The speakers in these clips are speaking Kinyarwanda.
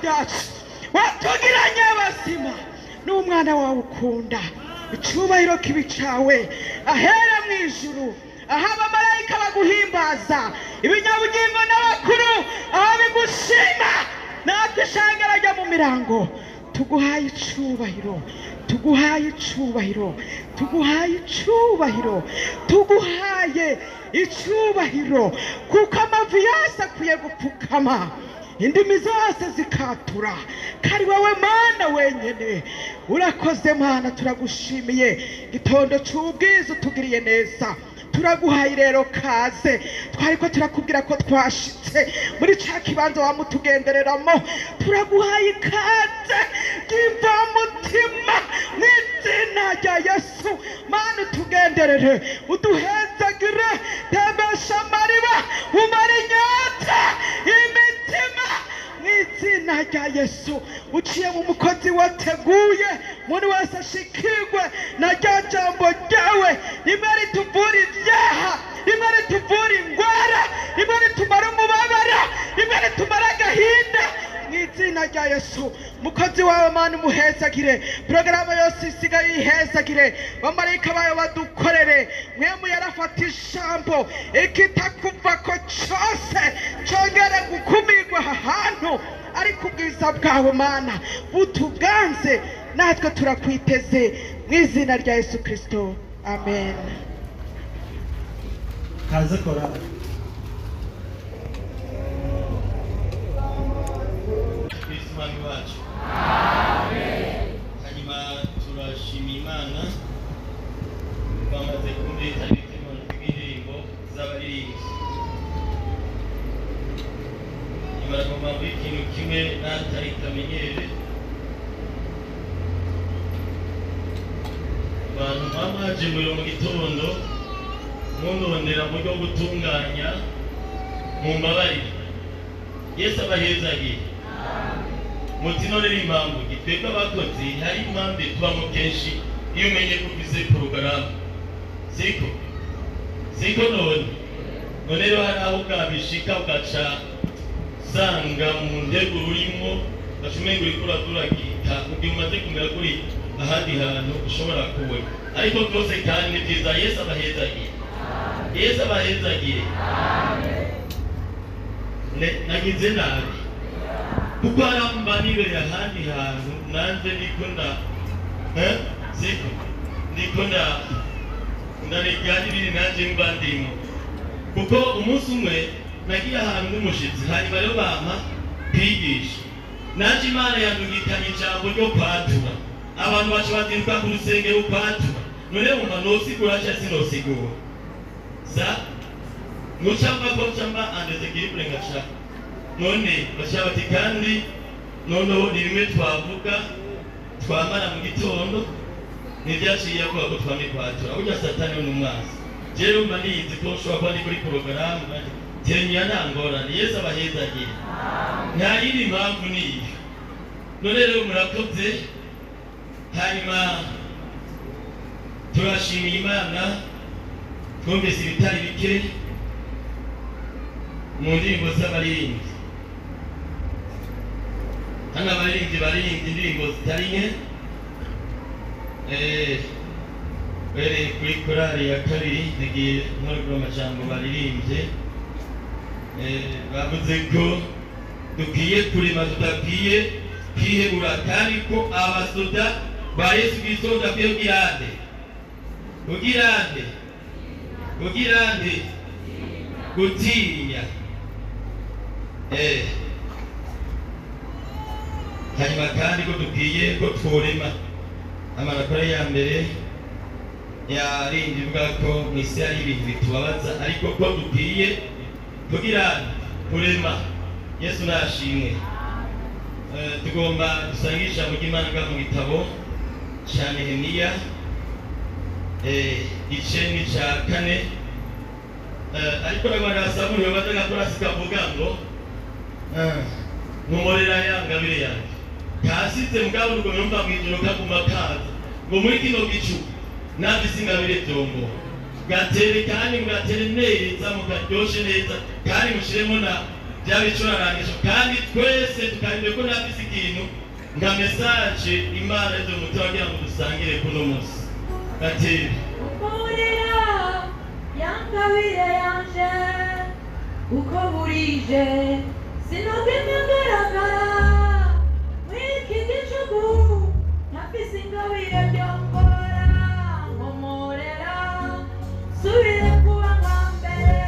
byacu watugiranye bazima n'umwana wawe ukunda icyubahiro kibi cyawe ahera mu ijuru aho abamarayika baguhimbaza ibinyabugingo n'abakuru aho bigushima natwe ishangara ryo mu mirango tuguhaye icyubahiro tuguhaye icyubahiro tuguhaye icyubahiro tuguhaye icyubahiro kuko amavi yose akwiye gupfukama indimi zose zikatura kari wowe Mana wenyine urakoze Mana turagushimiye gitondo cy'ubwiza utugiriye neza turaguhaye rero kaze twariko turakubwira ko twashitse muri cya kibanza wamutugendereramo turaguhaye kaze giva mutima n'izina rya Yesu Mana utugenderere uduhezagire tembesha amariba umare inyota imitima n'izina rya Yesu uciye mu mukozi wateguye umuntu wese ashikirwe na rya jambo ryawe rimwe rituvura ibyaha rimwe rituvura indwara rimwe ritumara umubabaro rimwe ritumara agahinda n'izina rya Yesu mukozi wawe Mana umuhezagire porogaramu yose isigaye ihezagire bamarayika bayo badukorere mwemu yarafata ijambo ikitakuva ko cyose cyongere gukumirwa aha hantu ariko ubwiza bwawe Mana butuganze natwe turakwiteze mu izina rya Yesu Kristo amen. kaze kora Kristo wacu amen. Hanyuma turashimira Imana twamaze kumvira indirimbo z'abaririmbyi nyamara ko mpamvu ikintu kimwe natari kamenyere abantu bamaje mu gitondo mundondera mu byo gutunganya mu mbabarire Yesu abahezagiye muti none impamvu twebwe abakozi hari impamvu tubamo kenshi iyo umenye ko ufise porogaramu siko none rero hari aho ukabishika ugaca usanga mu ndego urimo gashumengo uriko uraturagika ugiye umaze kumera kuri ahandi hantu ushobora kubona ariko byose kandi ni byiza Yesu abahezagiye Yesu abahezagiye nagize nabi kuko aramba nibereye ahandi hantu nanjye niko ndarijyanye ibiri nanjye mba ndimo kuko umunsi umwe nagiye ahantu n'umushitsi hanyuma rero bampa kwigisha nanjye Imana yandungikanye ijambo ryo kwatura abantu bacu batinduka ku rusengero kwatura none wumva nosigura cyangwa sinosigura nucamba ko cyamba andeze kiri ngaca none bashaka bati kandi noneho ni bimwe twavuga twamara mu gitondo nibyaciye ko twame kwatura burya satani n'umwanzi rero mba niyizi ko ushobora kuba ni kuri porogaramu tenya nangorane Yesu abahezagiye nta yindi mpamvu niyo none rero murakoze hanyuma turashimira Imana twumvise ibitari bike mu ndirimbo z'abaririmbyi hano abaririmbyi baririmbye indirimbo zitari nke bereye kuri korali ya kabiri nagiye nkorerwa amajambo baririmbye bavuze ko dukwiye kurema tudakwiye kwihebura kandi ko abasoda ba Yesu Kristo bakwiye kugirande gutinya hanyuma kandi ko dukwiye ko tworema amanakora ya mbere yarindivuga ko mu isi hari ibintu bitubabaza ariko ko dukwiye kugira kurema Yesu nashimwe tugomba dusangisha mu Imana mu gitabo cya Nehemiya igice ni cya 4 ariko n'abana basaburiwe batagakora sikavuga ngo mumorera yangabire yanjye kasitse mugabo rugo numva mwijoro kaguma kaza ngo muri kino gicu nabisingabire byombo gatere kandi mugatere neza mukaryoshe neza kandi mushiremo na byabicurarangisho kandi twese byose tukarinde ko nafise ikintu nka message Imana zo mutagira ngo dusangire kuno munsi ati ukorera yankabire yanje uko burije sinogenda ngaragara mwiki gicugu ntafise ingabire byongora nkomorera subire kuba nka mbere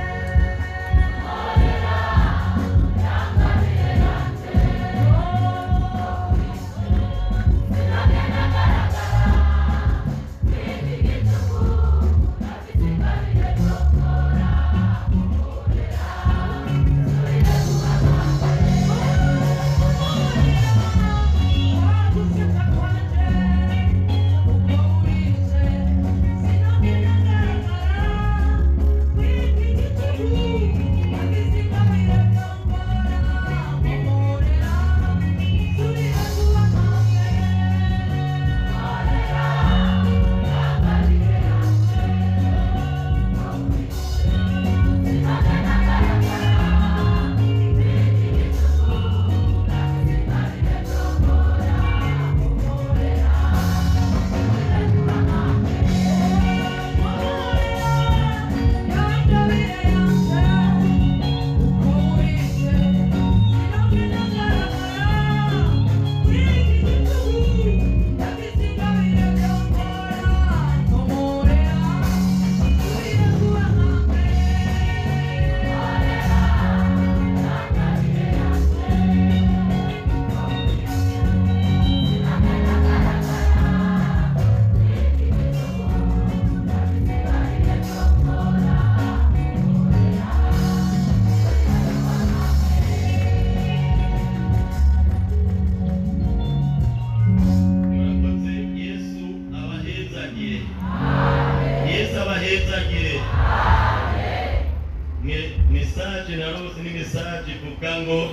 message narose ni message ivuga ngo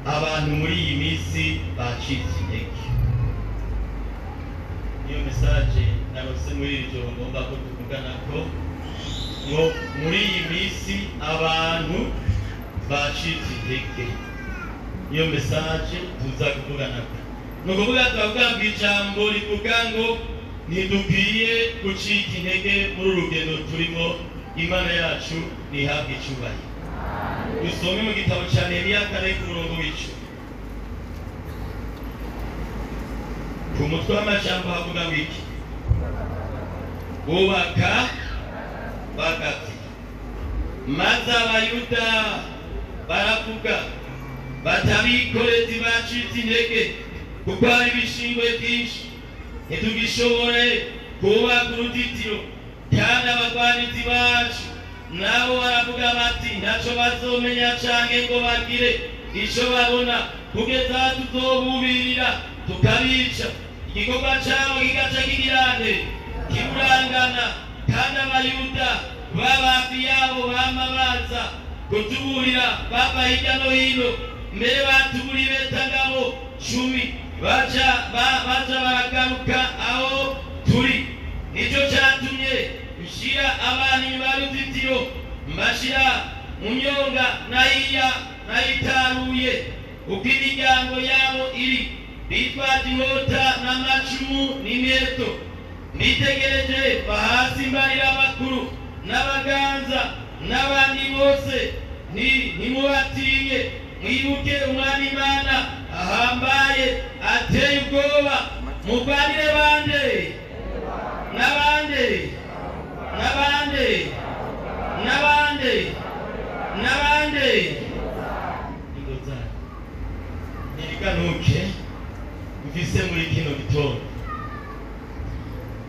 abantu muri iyi minsi bacitse intege. Iyo message narose muri iri joro ngomba ko tuvugana ko ngo muri iyi minsi abantu bacitse intege. Iyo message tuza kuvugana ko nukuvuga twavuga ijambo rivuga ngo ntidukwiye gucika intege muri urugendo turimo. Imana yacu ni hafi icyubahiro. Dusome mu gitabo cya Nehemiya 4:10. Ku mutwe w'amajambo havuga ngo iki? Bubaka bagati. Maze abayuda baravuga batabikorezi bacitse intege kuko hari ibishingwe byinshi ntitugishobore kubaka uruzitiro, kandi abagwanizi bacu nabo baravuga bati ntacyo bazomenya canke ngo bagire ico babona kugeza tuzobubirira tukabica. Igikorwa cabo kigaca kigirane kiburangana, kandi abayuda babafi yabo bama baza kutuburira bava hirya no hino, mbere batuburi betangabo 10 baja baragaruka aho turi. Nico cyatumye ushira abantu baruzitiro mbashira mu nyonga nayitaruye uko imiryango yabo iri, bitwaje inkota n'amacumu n'imiheto. Nitegereje bahasi mbarira abakuru n'abaganza n'abandi bose, ntimubatinye, mwibuke umwami Imana ahambaye ateye ubwoba. Mugwanire bande nabande ingozani nirikanuke mvise muri kino gitondo.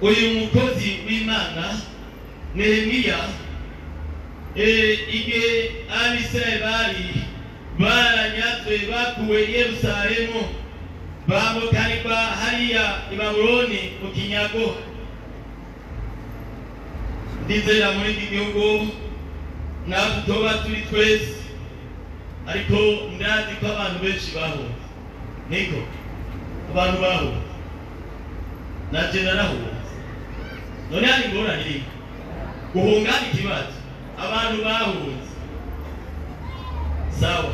Uyu mukozi w'Imana Nehemiya igihe Abisirayeli baranyazwe bakuwe Yerusalemu bamukanirwa hariya i Babuloni mu kinyago. Ndizera muri iki gihugu natwe tuba turi twese, ariko ndazi ko abantu benshi bahunze. Niko abantu bahunze naje narahunze. None hari ingorane iri guhunga ikibazo, abantu bahunze sawa,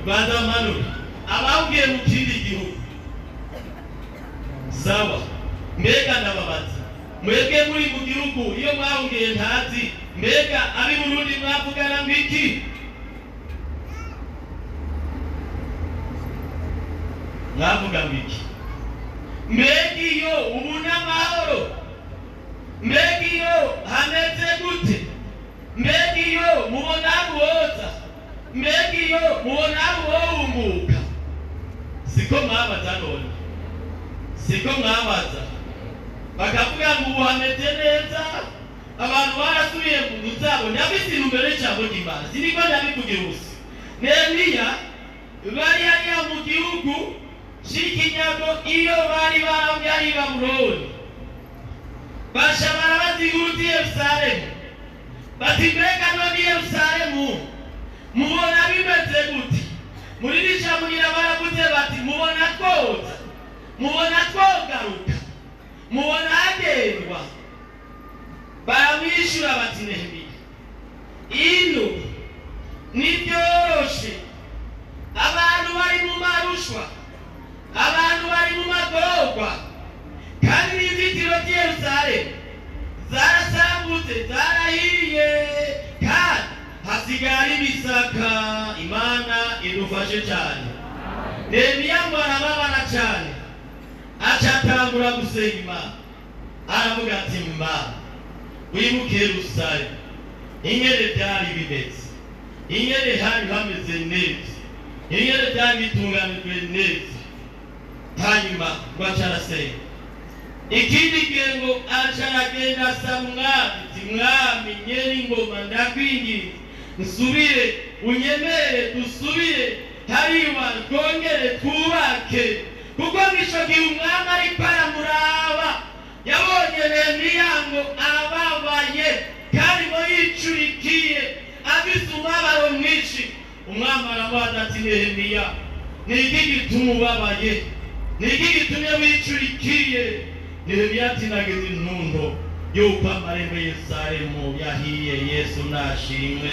baza manura abawugiye mu kindi gihugu sawa mbega ndababaza mwebwe muri mu gihugu iyo mwawugiye ntazi mbega abi Burundi mwavugana ngiki mwavuga ngiki mbega iyo ubu n'amahoro mbega iyo hameze gute mbega iyo mubona buhoza mbega iyo mubona buhunguka siko mwabaza none siko mwabaza bakavuga ngo ubu hameze neza abantu barasubiye mu nzu zabo ndabise imbere cyabo ry'Imana siniko ndabivugira ubusa Nehemiya bari hariya mu gihugu cy'ikinyago iyo bari barambye Babuloni bashabara baziguruti Yerusalemu bati mbega none Yerusalemu mubona bimeze gute muri rishamugira baravuze bati mubona twoza mubona twogaruka mubona hagendwa baramwishyura bati Nehemiya ino nibyoroshe abantu bari mu marushwa abantu bari mu magorwa kandi n'inzitiro z'Yerusalemu zarasambutse zarahiye kandi hasigara ibisaka Imana idufashe cyane Nehemiya ngo arababara cyane acatangura gusenga Imana aravuga ati Imana wibuke Yerusalemu ingene byari bimeze ingene hari hameze neza ingene byari bitunganijwe neza hanyuma ngo acarasenga ikindi gihe ngo acaragenda asaba umwami ati mwami nyeri ingoma ndakwinginze nsubire unyemere dusubire hariwa twongere twubake kuko mwisho gihe umwami ariko aramuraba yabonye Nehemiya ngo ababaye kandi ngo yicurikiye afise umubabaro mwinshi umwami aramubaza ati Nehemiya ni iki gituma ubabaye ni iki gitumye wicurikiye Nehemiya ati nagize intundo yuko amarembo Yerusalemu yahiye Yesu nashimwe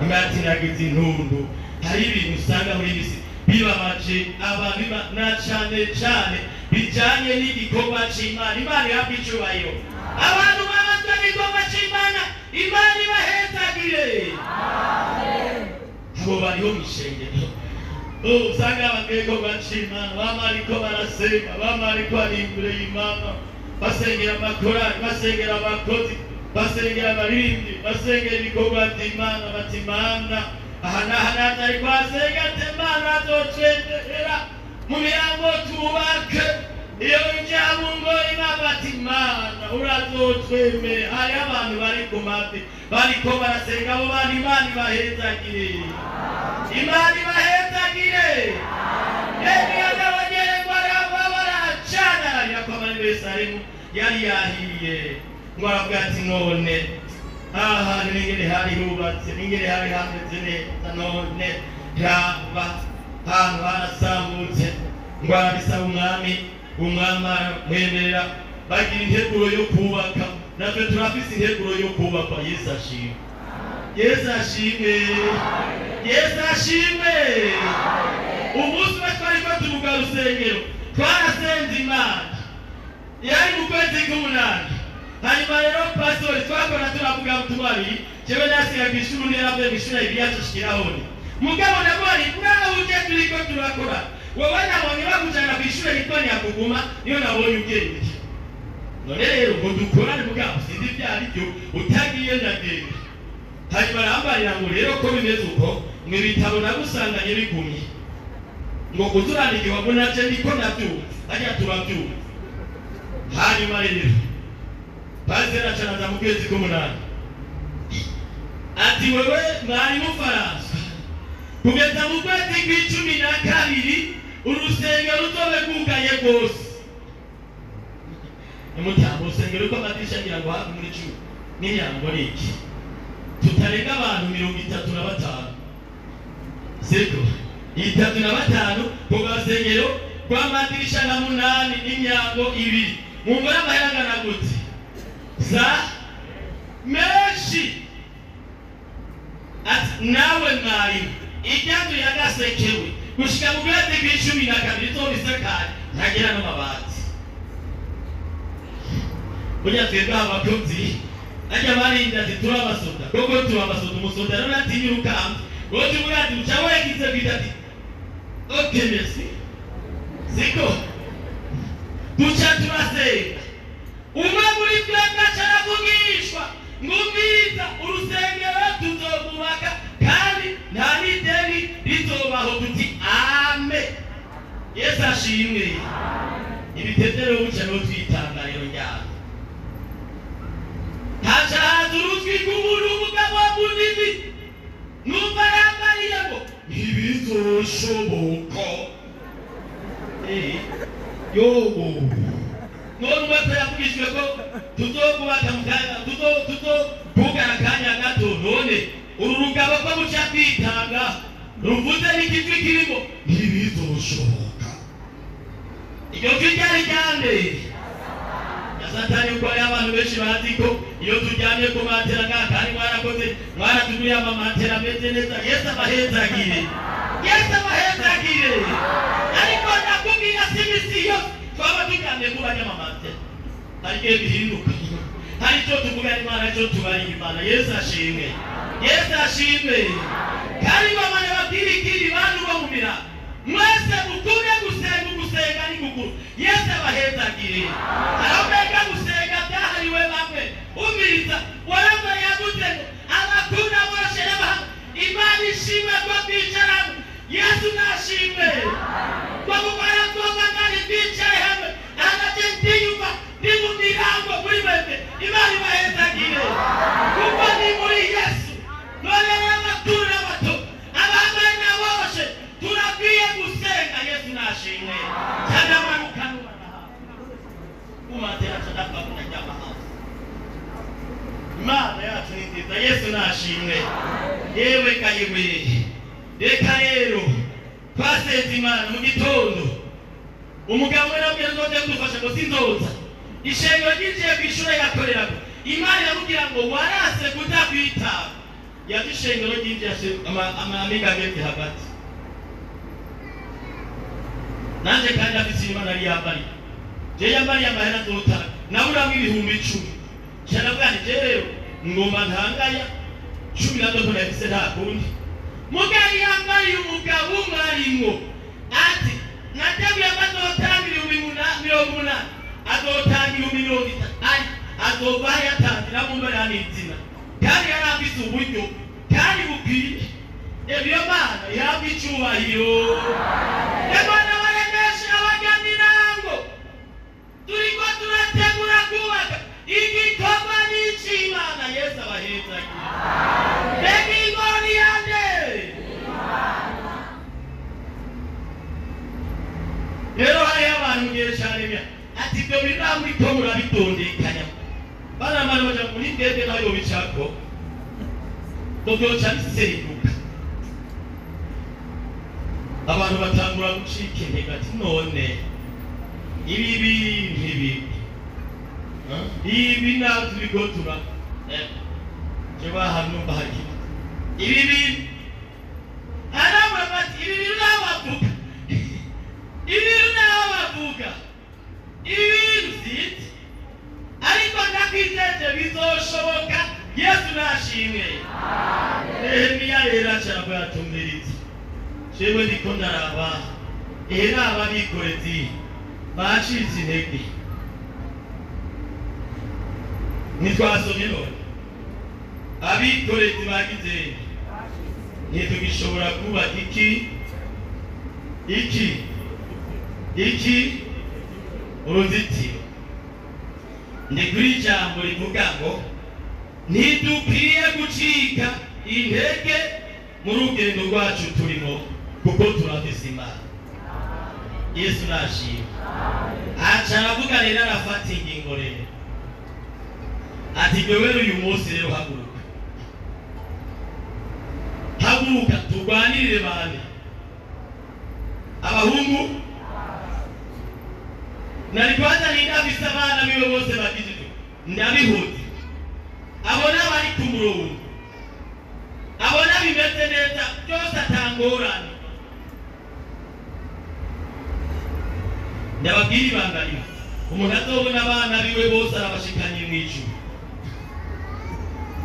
Imana ati nagize intundo hari ibintu usanga muri bisi bibabaje abantu na cyane cyane bijanye n'igikorwa c'Imana Imana yabicubayo abantu babazwa n'igikorwa c'Imana Imana ibahezagire amen abo bariho mishengero usanga abagikorwa c'Imana bamariko barasenga bamariko ari imbere y'Imana basengera amakorali basengera abakozi basengera abaririmbyi basengera ibikorwa by'Imana bati Imana aha ari kwasenga Imana azotwendera mu mirango tubake iyo njyabungo Imana bati Imana urazotwemere hari abantu bari ku mavi bariko barasenga abo bandi Imana ibahezagire Imana ibahezagire Nehemiya n'abagere ngo baracana yakomane Yerusalemu yari yahiye ngo aravuga ati none aha n'ingene hari hubatse n'ingene hari hameze neza none raba ahantu harasambutse ngo arabisaba umwami aramwemerera bagira integuro yo kubaka natwe turafise integuro yo kubakwa Yesu ashimwe Yesu ashimwe Yesu ashimwe umunsi we twariko tuvuga rusengero twarasenze Imana yari mu kwezi k'umunani hanyuma rero pastori twakora turavuga utumari jewe nasiga kw'ishuri undi yaravuye kw'ishuri ibiyacushikiraho ni mugabo nabonye naho uje turiko turakora wowe nabonye bakujana kw'ishuri yitwa Nyakuguma niyo nabonye ubwenge none rero ngo dukorane mugabo sinzi byari byo utagiye ndagenda hanyuma arambarira ngo rero ko bimeze uko mwe bitabo nagusanganye bigumye ngo kuzurandikirwa ngo naje niko nabyumva ajya turabyumva hanyuma rero Pastor acanaza mu kwezi k'umunani ati wewe mwari mufaransa kugeza mu kwezi kw'icumi urusengero ruzobe rwugaye rwose nimutamba urusengero rw'amadirisha ngira ngo hafi muri 10 n'imyango n'iki tutarenga abantu 35 siko 35 ku gasengero rw'amadirisha na 8 n'imyango 2 mungora amahera gute za menshi ati nawe mwari ijyandu yagasekewe gushika mu kwezi kw'icumi na kabiri izoba isakaye ntagira n'amabati. Burya twebwe abakozi ajya barinda ati turabasoda koko turabasoda umusoda rero atinya urukamba uwo tuvuga ati uca wegize kwita ati ok merci siko duca turasenga umwe muri twebwe aca aravugishwa ngumviriza urusengero tuzorwubaka kandi nta n'ideni rizobaho tuti amen. Yesu ashimwe. Ibitetero buca no twitangariro ryabo haca haza uruzwi rw'umuntu umugabo munini numva yambariye ngo ntibizoshoboka yobo none umwe yavugishijwe ko tuzokubaka mu kanya tuzokugana akanya gato none uru rugabo ko buca kwitanga ruvuze n'igitwi kirimo ntibizoshoboka. Iryo jwi ryari ryande Satani uko ari abantu benshi bazi ko iyo tujyanye ku matera kandi mwarakoze mwaratuguriye amamatera meze neza. Yesu abahezagire, Yesu abahezagire. Ariko nakubwira simisiyo twaba tujyanye ku banyamamatera hari igihe bihinduka, hari icyo tuvuga Imana cyo tubari Imana. Yesu ashimwe, Yesu ashimwe. Kandi bamane babwirikiri bantu bo mu mira mwese muture gusenga ni gukuru. Yesu abahezagire. Arabega gusenga byahariwe bamwe umiriza waramba yaguze abakunda bashera bahamwe Imana ishimwe ko bicaramo. Yesu nashimwe ko mubara ko bangari bicaye hamwe agace ndiyumva ndi mu mirango muri bebe. Imana ibahezagire kuko ni muri Yesu. None n'abatura bato abana bose turakwiye gusenga. Yesu nashimwe. Cyane amanuka umatera sadaka kunajama hasi. Imana yacu ni nziza. Yesu nashimwe. Yewe kayiwe reka rero twasenze Imana mu gitondo umugabo we nabwiye nzoze kudufasha ngo sinzoza ishengero ryinjiye ku ishuri yakoreraga Imana yamubwira ngo warase kudakwitaba yadishengero ryinjiye amamiga ageze hagati nanje kandi afite Imana ari yambari je yambari amahera zotaka naburamwe ibihumbi 10 cyane bwani je rero ngoma ntangaya 10 nazo nafise nta kundi mugari yambari umugabo mwarimo ati nateguye bazotanga 180 azotanga 130 ari azova yatangira mu mbere n'izina kandi yarafise uburyo kandi bukwiye ebyo Mana yabicyubahiro Imana warenesha abajyamirango turiko turategura kubaka igikorwa n'Imana. Yesu abahezagire. Begi ingoni yande rero hari abantu ngiye cyane bya ati byo biramwe ko murabitondekanya bana mara baje muri ndende nayo bicako dogo cyane seruka abantu batangura gucika intege ati none ibi nazo bigotura je bahanu bahaki ibi araba bati ibi nawavuga ibi zit ariko nakwijeje bizoshoboka. Yesu nashimwe. Nehemiya rero cyangwa yatumiriza jewe ndiko ndaraba era ababikorezi bacitse intege nitwasomye none abikorezi bagize ntitugishobora kubaka iki uruzitiro. Ndi kuri ijambo rivuga ngo ntidukwiye gucika intege mu rugendo rwacu turimo kuko turafise Imana. Yesu nashimwe. Aca aravuga rero arafata ingingo rero ati wewe uyu munsi rero haguruka turwanirire bane abahungu nari kwanza ndafise abana biwe bose bagizwe ndabihuze abona bari ku murongo abona bimeze neza byose atangorane ndababwira ibanga rimwe umuntu azobona abana biwe bose arabashikanye mu ijuru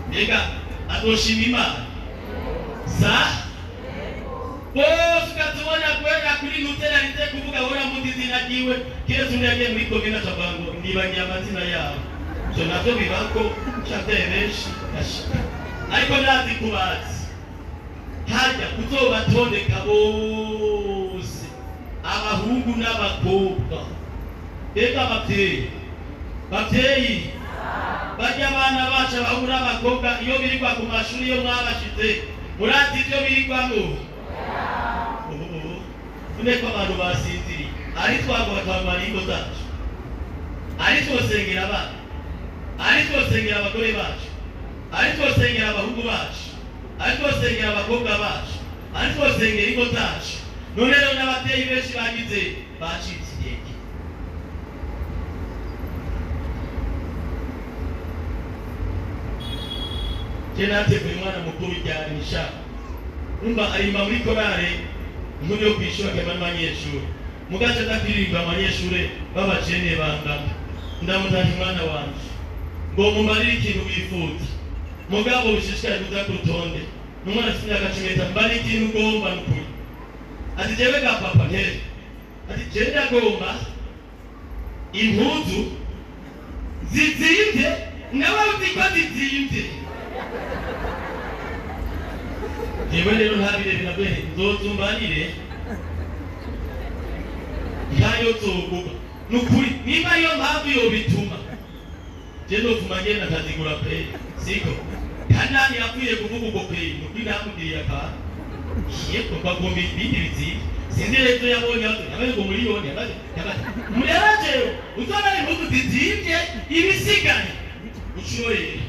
mbega azoshima Imana sa bose ukatubona kwenda kuri nutera rite kuvuga bora muti izina ryiwe kire tunyagiye muri komina cabango nibagiye amazina yabo so navyo bibako cyatebeshi ariko nazi kubazi hajya kuzobatondeka bose abahungu n'abakobwa eka bavyeyi bajya abana bacu abahungu n'abakobwa iyo birigwa ku mashuri iyo mwabashize murazi ivyo birigwamo uneko abantu basinziriye ari twagwa twamara ingo zacu ari twosengera abana ari twosengera abagore bacu ari twosengera abahungu bacu ari twosengera abakobwa bacu ari twosengera ingo zacu none rero n'ababyeyi benshi bagize bacitse intege je nateguye umwana mukuru ryari nishaka umva arimba muri korale inkuru yo kwishura kema n'abanyeshuri mugace ndakiririmba abanyeshuri babacene bangana ndamutanye umwana wanje ngo mumarire ikintu wifuza mugabo bishishikaye kuza ku rutonde n'umwana afite imyaka 10 mbari ikintu ugomba n'ukuri ati jewe ga papa ntere ati je ndagomba impuzu zizimvye nawe uziko zizimvye jewe rero ntabire binabwe nzozumbanire ntayo zoguba n'ukuri niba iyo mpamvu yo bituma je notuma ngenda ntazigura pe siko kanani yakwiye kuvuga ubwo pe n'ukuri nakubwiriye aka yeko bagomba ibindi bizi sinzi rero yabonye abaye ngo miliyoni abaye mureraje uzana impuzu zizimvye ibisigane ushoye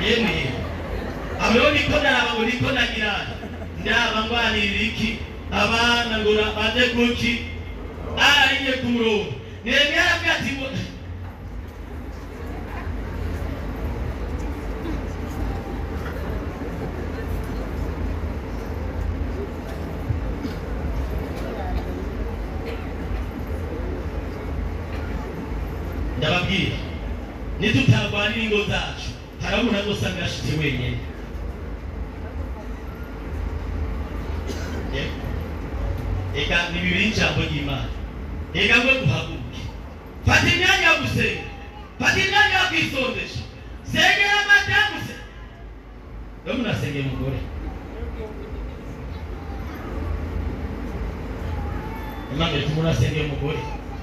yemwe ameoni kona abo nikona girana ndaba ngwanirira iki abana ngura baje kuki ariye kumurongo nemera byati ndababwira nitutarwanira ingo zacu hari umuntu azosanga yashitse wenyine eka ni bibiri ijambo ry'Imana eka ngo duhaguruke fata imyanya yo gusenga fata imyanya yo kwisondesha sengera madamu se yo munasengera umugore imana itumuna sengera umugore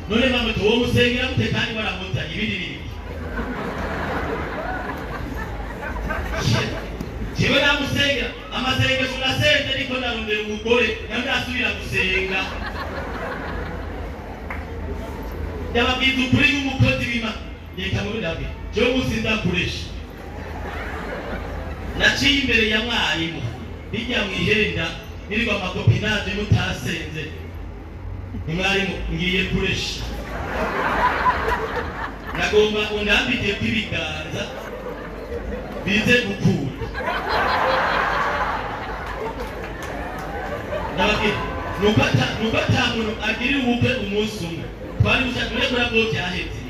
none mama tuwo musengera mute kandi baramutanye ibindi n'ibindi jewe namusengera amasengesho nasenze niko narondera umugore namwe asubira gusenga yababwiza ukuri n'umukozi w'Imana reka ngo ndabwe jewe musinda kuresha naciye imbere ya mwarimu bijya mwihenda nirirwa amakopinage mutasenze mwarimu ngiye kuresha nagomba undambike kw'ibiganza bize gukura nababwira nuko ata muntu agirira ubukwe umunsi umwe twari gushaka kuri bwo byahetse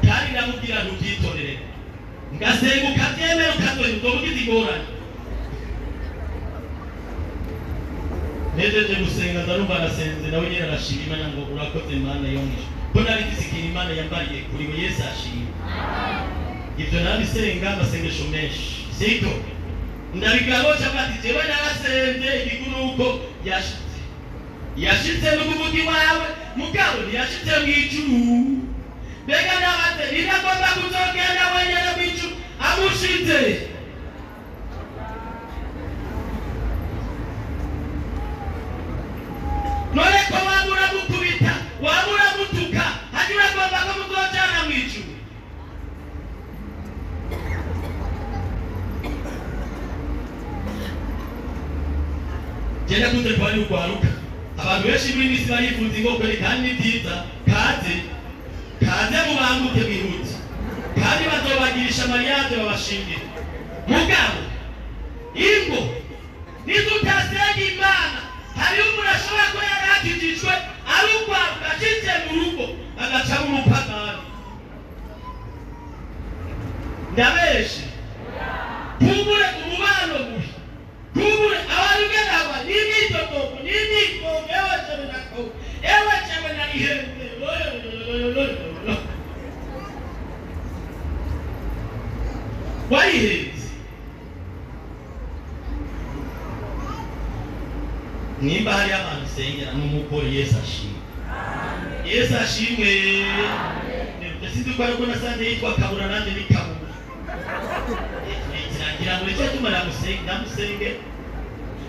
kandi ndamubwira ntubyitorere ngasenga ukabyemera ukazohera uzobugize ingorane nejeje gusenga ndarumva arasenze nawe nyine arashima Imana ngo urakoze Imana yo mwisho ko nari gisikira Imana yambariye kuri we Yesu ashima ibyo nabisenga amasengesho menshi siko ndabigarosha bati jewe narasenze igikuru uko yashitse n'umuvugi wawe mugabo ntiyashitse mw'ijuru mbega nabate biragomba kuzogenda wenyene mw'ijuru amushitse none ko wabura gukubita wabura gutuka hadi uragomba ko muzojana mw'ijuru jenda kunze twari ukwaruka abantu benshi muri misi barifuza ingokwe kandi ni byiza kaze mubanguke bihute kandi bazobagirisha mariage babashingire mugabo ingo nizutasenga Imana hari umuntu ashobora yakijijwe ari ukwavuga ashitse mu rugo agaca mu mupagani. Ndabeshe kubure umubano mubi, kubure abantu geraba n'imyitotogo n'imyitogo ewe cewe nako ewe cewe narihende wayiheze nimba hari abantu usengera n'umukoro Yesu ashimwe. Yesu ashimwe. Sinzi ko ariko nasanze yitwa Kabura nanjye ni Kabura. Ngira ngo icyo tumara musenge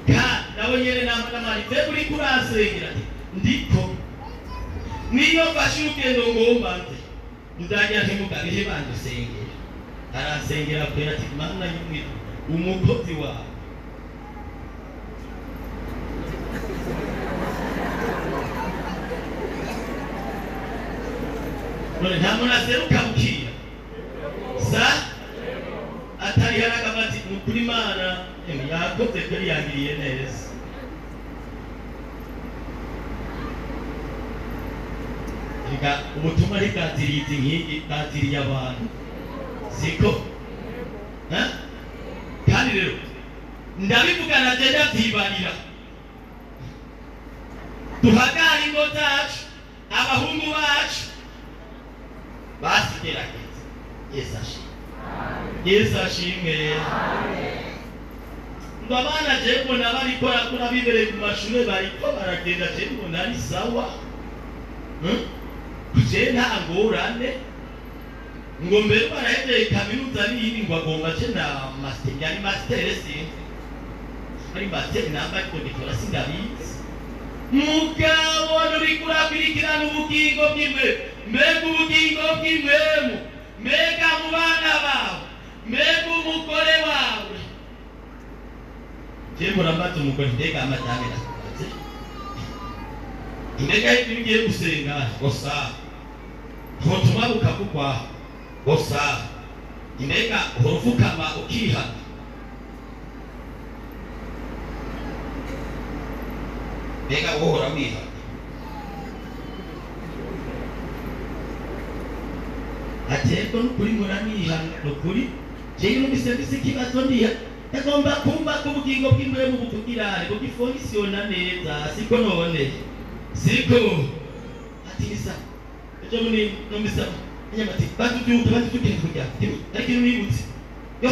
kandi nawe nyene n'amari uri kurasengera ndiko niyo mfashe urugendo ngomba nze nzajya ntimugabihe banje usengera arasengera kwera ati Mana y'umwe umukozi wawe none nta muntu aseruka bukira sa atari haragamati kuri Imana yakoze kuri yangiriye neza. Reka ubutumwa rikatiriza nk'iki katiriye abantu siko kandi rero ndabivugana je ndavyibarira duhagara ingo zacu abahungu bacu basigerageza. Yesu ashimwe. Yesu ashimwe. Ngo abana je mbona bariko barakora bibereye ku mashure bariko baragenda je mbona ari sawa je nta ngorane ngo mbere barahejeye kaminuza n'iyindi ngo agomba je na master yani master ari master namba ariko ndikora sindabizi mugabo uriko urakurikirana ubugingo bw'imwe mbega ubugingo bw'imwemu mbega mu bana bawe mbega umugore wawe je muramaze umugore mbega amadame nakubaze mbega ibyo ngiye gusenga gusa ntotuma bukavugwa gusa mbega uruvukama ukihana mbega wohora wihana ateko nukuri muranihana nukuri jewe n'ubisembise ikibazo ndiha agomba kumva ko ubugingo bw'imwe mu butugirane bwo gifondisiona neza siko none siko ati nisa ejo muri nomisa nyamati batubyuka kujya ariko nibutse yo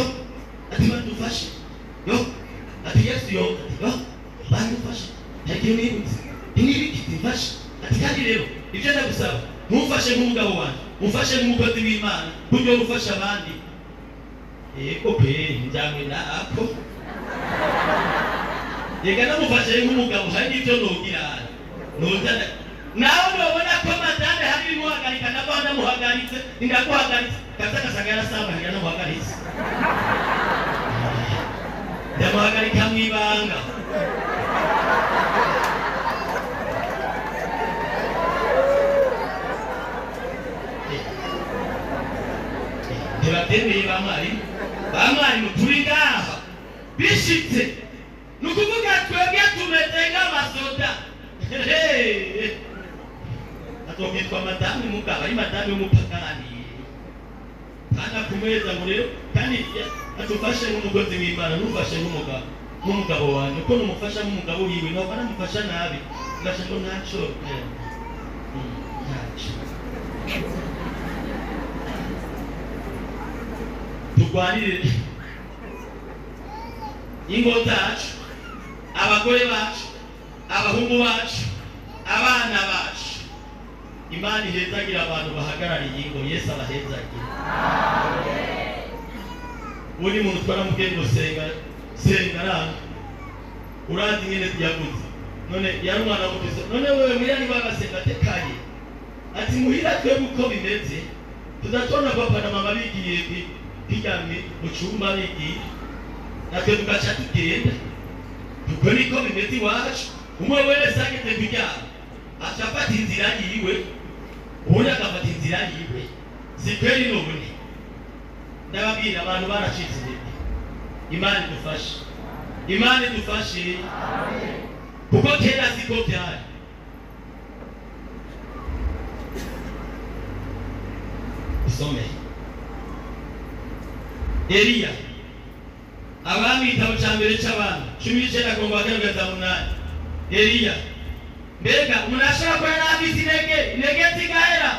ati badufashe yo ati Yesu yo yo badufashe ariko nibutse nibiki tifashe ati kandi rero ibyo ndagusaba mumfashe nk'umugabo wanjye mufashe nk'umukozi w'Imana buryo gufasha abandi eko pe njyamwe na ako yega namufashe nk'umugabo hari ibyo nogira nozana nawe urabona ko madame hari bimuhagarika nabo ndamuhagaritse ndaguhagaritse kasagara samba hira namuhagaritse ndamuhagarika mwibanga ntibatemeye bamwari turi ngaha bishitse nukuvuga twebwe tumeze nk'amasoda atokitwa madame mugabo ari madame w'umupagani kandi akumeza ngo rero kandi atufashe nk'umugozi w'Imana nufashe nk'umugabo wanjye ko numufasha nk'umugabo wiwe no baramufasha nabi ngasha ngo ntaco turwanire ingo zacu abagore bacu abahungu bacu abana bacu Imana ihezagira abantu bahagarariye ingo Yesu abahezagira uri muntu twaramubwiye senga ranga urazi nyene yavuze none yari umwana w'Umukristo none wewe mwirani bagasenga tekaye ati muhira twebwe uko bimeze tudatona papa na mama bigiye kijyamye mu cyumba bigiye natwe tugaca tugenda uko niko bimeze iwacu umwe wese ageze kuryama aca afata inzira yiwe ubundi agafata inzira yiwe si kweli none ndababwira abantu baracitse intege Imana idufashe kuko kera siko byari dusome Eliya abami igitabo cya mbere cy'abami 19:8. Eliya mbega umuntu ashobora kuba yari afite intege zigahera?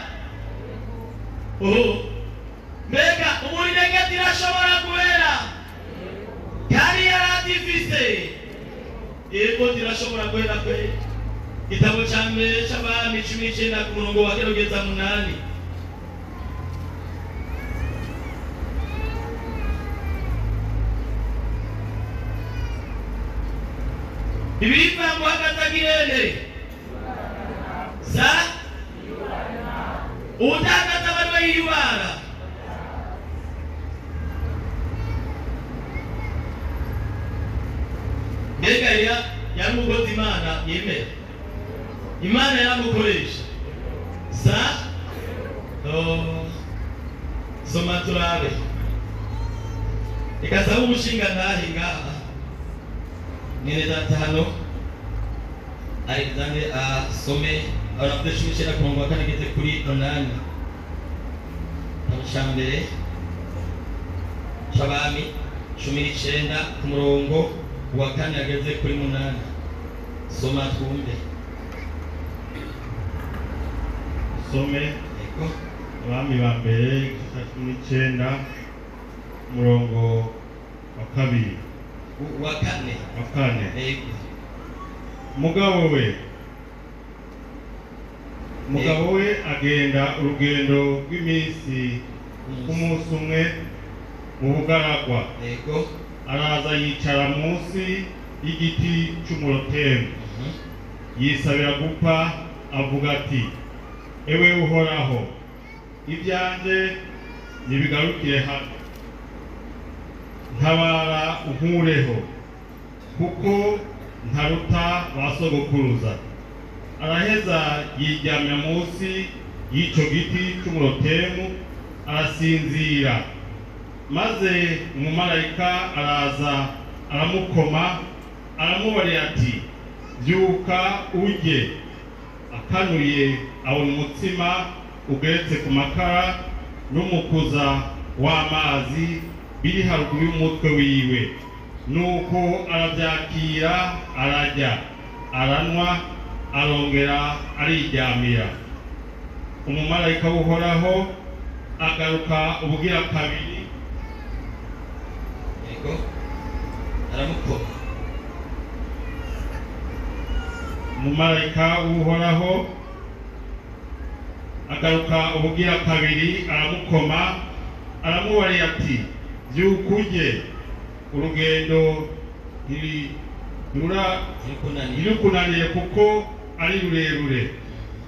Mbega umuntu intege zirashobora guhera? Kandi yari azifise? Yego zirashobora guhera kwe. Igitabo cya mbere cy'abami 19:8. Bibiliya ngo hagatagirenere sa utakaza abantu bayiyubara. Mbega yari umukozi Imana yemera, Imana yaramukoresha sa soma turabe ikasaba umushinga ntahe ngaha mwene data hano Alexander asome abafite 19:4 geze kuri 8. Abashambere Shabami 19 ku murongo wa 4 ageze kuri 8. Soma twumve. Some abami ba mbere 19 murongo wa 2 wa 4. Mugabo we agenda urugendo rw'iminsi k'umunsi umwe mu bugaragwa. Araza yicara munsi y'igiti cy'umurotemu, yisabira gupfa, avuga ati, ewe Uhoraho, ibyanjye nibigarukire hano, ntabara unkureho, kuko ntaruta ba sogokuruza. Araheza yiryamya munsi y'icyo giti cy'umurotemu, arasinzira. Maze umumarayika araza aramukoma, aramubarira ati, byuka urye. Akanuye abona umutsima ugeretse ku makara n'umukuza w'amazi biri haruguru y'umutwe wiwe. Nuko arabyakira, arajya, aranywa, arongera ariryamira. Umumarayika w'Uhoraho agaruka ubugira kabiri, aramukoma. Umumarayika w'Uhoraho agaruka ubugira kabiri, aramukoma, aramubarira ati, byuka urye, urugendo ntirukunaniye kuko ari rurerure.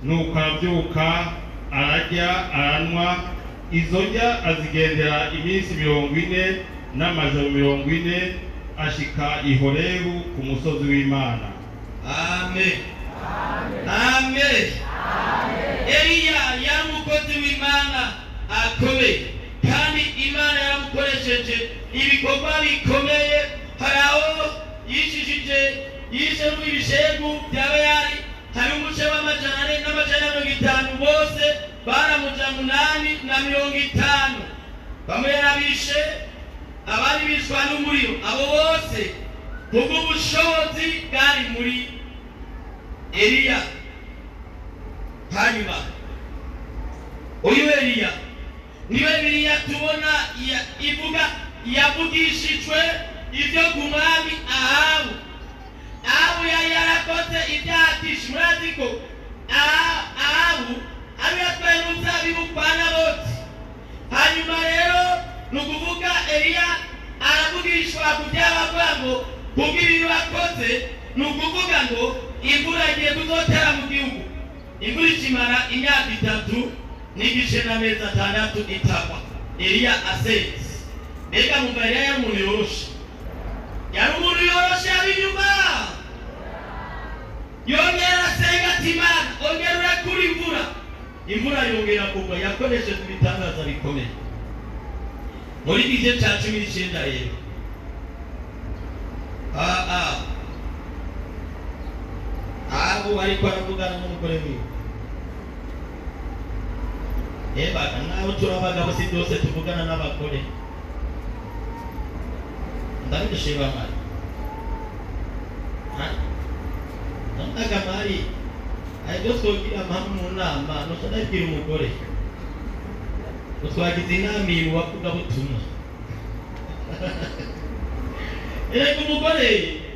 Nuko arabyuka, arajya, aranywa. Izo njya azigendera iminsi 40 n'amajoro 40, ashika i Horebu ku musozi w'Imana. Amen. Amen. Eliya yari umukozi w'Imana akomeye, kandi Imana yaramukoresheje ibikorwa bikomeye. Hari aho yishishije yisheru ibishegu byaba yari hari umuce w'450 bose baramuja 850. Bamwe yarabishe, abandi bishwa n'umuriro. Abo bose kubwo ubushobozi bwari muri Eliya. Hanyuma uyu Eliya niwe Bibiliya tubona ivuga yavugishijwe ibyo ku mwami Ahabu. Ahabu yari yarakoze ibyaha byinshi. Murazi ko Ahabu ari yatwaye umuzabibu kwa Naboti. Hanyuma rero ni ukuvuga Eliya aravugishwa ku byaha ngo kubwo ibi bakoze. Ni ukuvuga ngo imvura igiye kuzotera mu gihugu. Imvura ikimara imyaka 3 n'igice n'amezi 6 itagwa. Eliya asenze. Mbega mumva Eliya yari umuntu yoroshe. Yari umuntu yoroshe abinyuma. Yongera asenga ati, Imana ongera urakura imvura. Imvura yongera kugwa. Yakoresheje ibitangaza bikomeye. Muri igice cya 19 rero Ahabu ariko aravugana n'umugore wiwe. Baga nawe turabagabo si byose tuvugana n'abagore ndabishima mari ndaga mari ayo twogira amahamwe mu nama nuko ndabwira umugore utwagize inama iyi wavuga butumwa erega umugore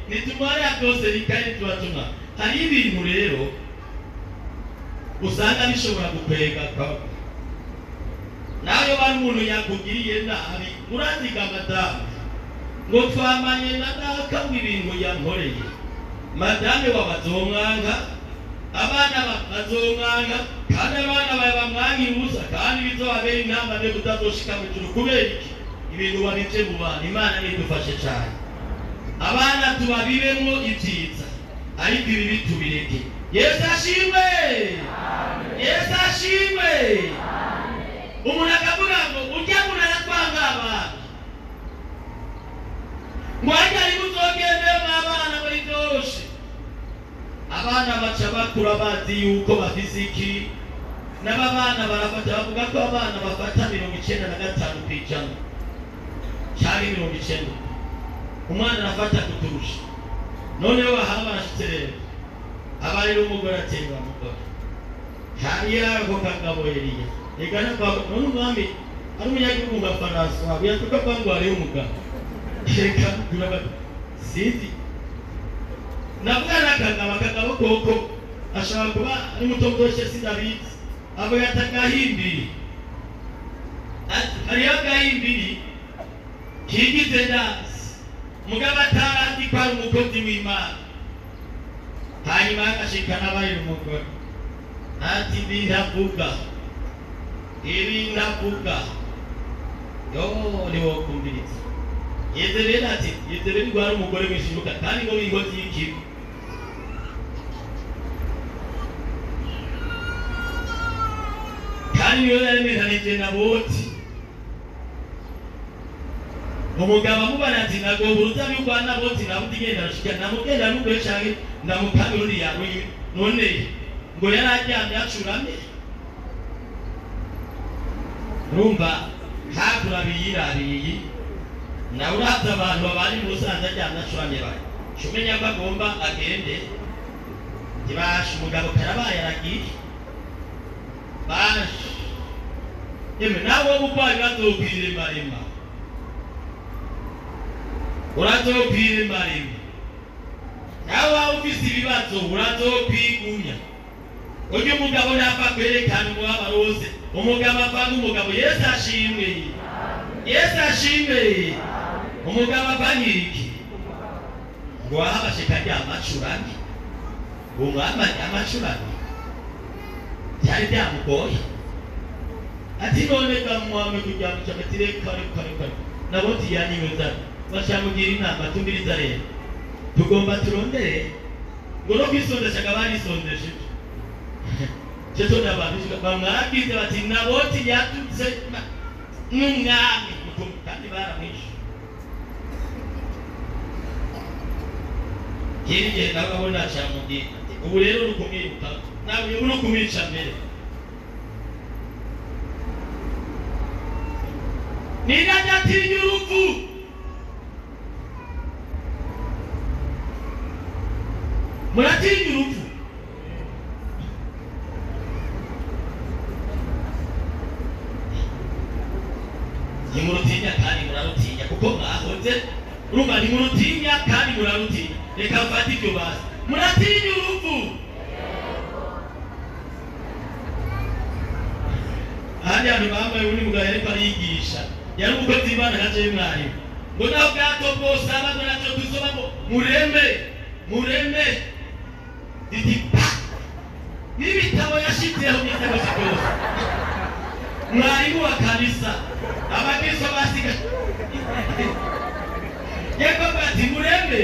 nitumare byose bikari tubatuma hari ibintu rero usanga bishobora gukwega kwa nayo bari umuntu yakugiriye nabi uraziga madamu ngo twamanye na daka ibintu yankoreye madame wabazomwanga abana bazomwanga kandi abana bamwangira ubusa kandi bizobabera intamba yo kutazoshika mu ijuru kubera iki ibintu babije mu bana Imana nidufashe cyane abana tubabibemwo ibyiza ariko ibi bitubireke Yesu ashimwe Yesu ashimwe umuntu akavuga ngo ujya muri aratwanga abana ngo ajya ari muzogende abana muri byoroshye abana baca bakura bazi yuko bafise iki n'abana barafata bavuga ko abana bafata 95% cyari 90 umwana arafata kuturusha noneho bahaba barashitse rero abari n'umugore atenga mugore hariya ko kagabo Eliya egana kwa none mwami ari umunyagihugu nga François yatuka kwangu ari umugabo reka kuraba sinzi navuga nakagabo koko ashaka kuba ari mutondoshe sindabizi abo yatagahimbiri ari yagahimbiri kigize dance mugabo atarandi kwa umukozi w'Imana hanyuma akashikana bari umugore ati bindavuga yo ni wo kumbiriza Yezebeli gwari umugore wishiruka kandi ngo ingozi y'ikibi kandi yo yaremeranije na Boti umugabo amubara ati nago buruta by'Rwanda Boti nabutigenda rushika namugenda n'ugwe canke ndamukambi uri yawe none ngo yarajyamye acuramye rumba hakura biyirariye na uraza abantu babari mu Busanza cyangwa acuramye bari shumenya bagomba agende tibasha umugabo karabaye aragiye bash yeme nawe ubukwaye batopire marima uratopire marima nawe ufise ibibazo uratopigumya ujye umugabo napfa kwerekana umwaba rose umugabo apanga umugabo Yesu ashimwe Yesu ashimwe umugabo apangiriki ngo ahabashika ryamacurane umwama ryamacurane cyari byamugoye ati none kamwame kujya mu cyamatire kare naboti yanimeza bashamugira inama tumbiriza rero tugomba turondere ngo no kwisondesha kabari sondeshe Jeto n'abantu bamwagize bati naboti yatutse n'umwami kandi baramwishe kiriye nababona cyamugiye ubu rero rukumwiruka nawe uri kumica mbere nirajatinya urupfu muratinya urupfu nimurutinya kandi murarutinya kuko mwahoze urumva nimurutinya kandi murarutinya reka mfate ibyo basi muratinya urupfu ahandi hantu bambaye ubundi mugabo yariko ariyigisha yari umukozi w'Imana nkaje y'umwarimu ngo naho bwato bwose abagwe nacyo dusoma ngo mureme ditipa n'ibitabo yashyizeho n'ibitabo byose mwarimu wa kanisa abakristo basiga yego bati mureme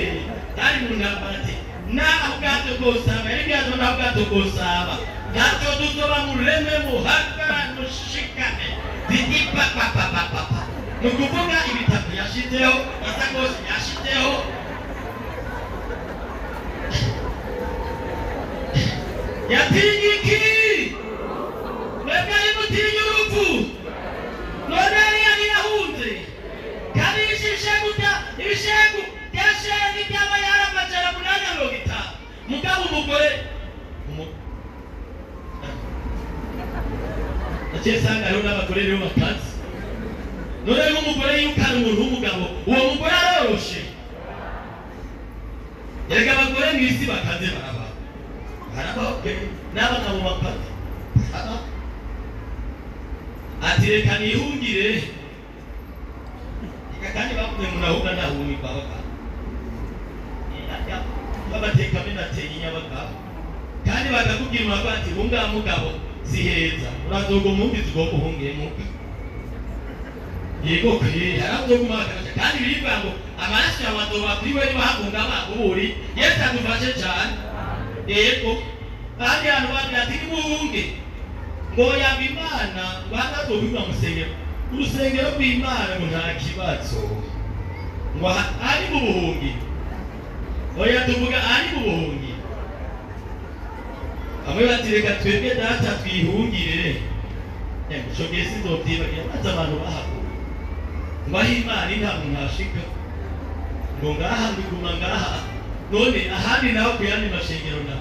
ari mu ntambara ati naho bwato bwose aba yari bwato naho bwato bwose aba nacyo dusoma mureme muhagara mushikane ditipa papa nukuvuga ibitabo yashyizeho isakoshi yashyizeho yatinya iki mwebwe ari mutinya urupfu umugore Achesanga rero n'abagore rero bakazi none nk'umugore yukana umuntu w'umugabo uwo mugore aroroshe erega abagore mw'isi bakaze baraba n'abagabo bakaze ati reka nihungire kandi bavuye mu nahuga ntahumikwa abagabo babateka menateye inyabagabo kandi bakakubwira umugabo ati hunga mugabo si heza urazoga umwumvizi ubwo uhungiyemo yego yaravugumaka kandi birivuga ngo amaraso y'abadoba kuri we bahunga bakuburi Yesu adufashe cyane yego kandi hano bagira ati nimuhunge ngo yaba Imana ngo hatazobiva musengero urusengero rw'Imana ngo nta kibazo ngo ari mu buhungi oya tuvuga ari mu buhungi amwe batireka twebwe data twihungire shoge sinzobyibagira maze abantu bahaguruka ngo aho Imana nta muntu ashika ngo ngaha nguma ngaha none ahandi naho ku yandi mashengero na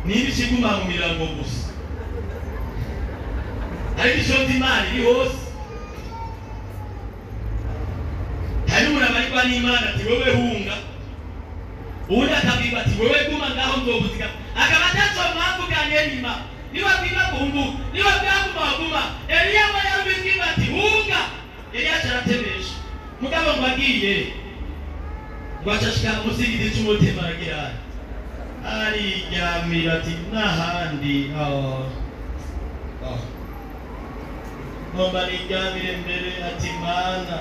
niba ikiguma mu mirango gusa ariko ishoti Imana iri hose hari umuntu abarirwa n'Imana ati wowe hunga ubundi akabwirwa ati wowe guma ngaho nzobuzika akaba atacomwavuganye nyuma niba bwiba guhungu niba bwaguma Eliya we yarubibwirwa ati hunga Eliya aratebesha mugabo ngo agiye ngo acashika munsi y'igiti cy'umutima aragira ariryamira ati n'ahandi ngomba niryamire mbere ati Mana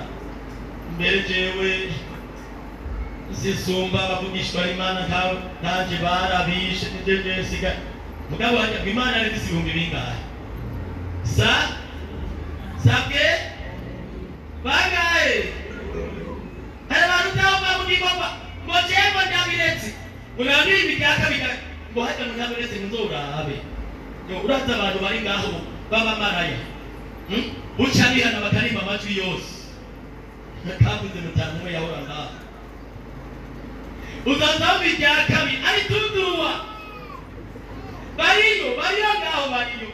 mbere jewe zisumba abavugishwa n'Imana nkawe nanje barabishe nje siga mugabo wajya Imana ari ibihumbi bingahe sabwe bangahe abantu tawva mugikoma ngo jewe ndabiretse unabiri bikaka ngo hajya munabiretse nzorabe yo uraza abantu bari ngaho baba maraya ucabihana bakarimba amajwi yose nakavuze mutanu we yahora ngaho uzazaho biryakabi ari tunduwa bariyo ngaho bariyo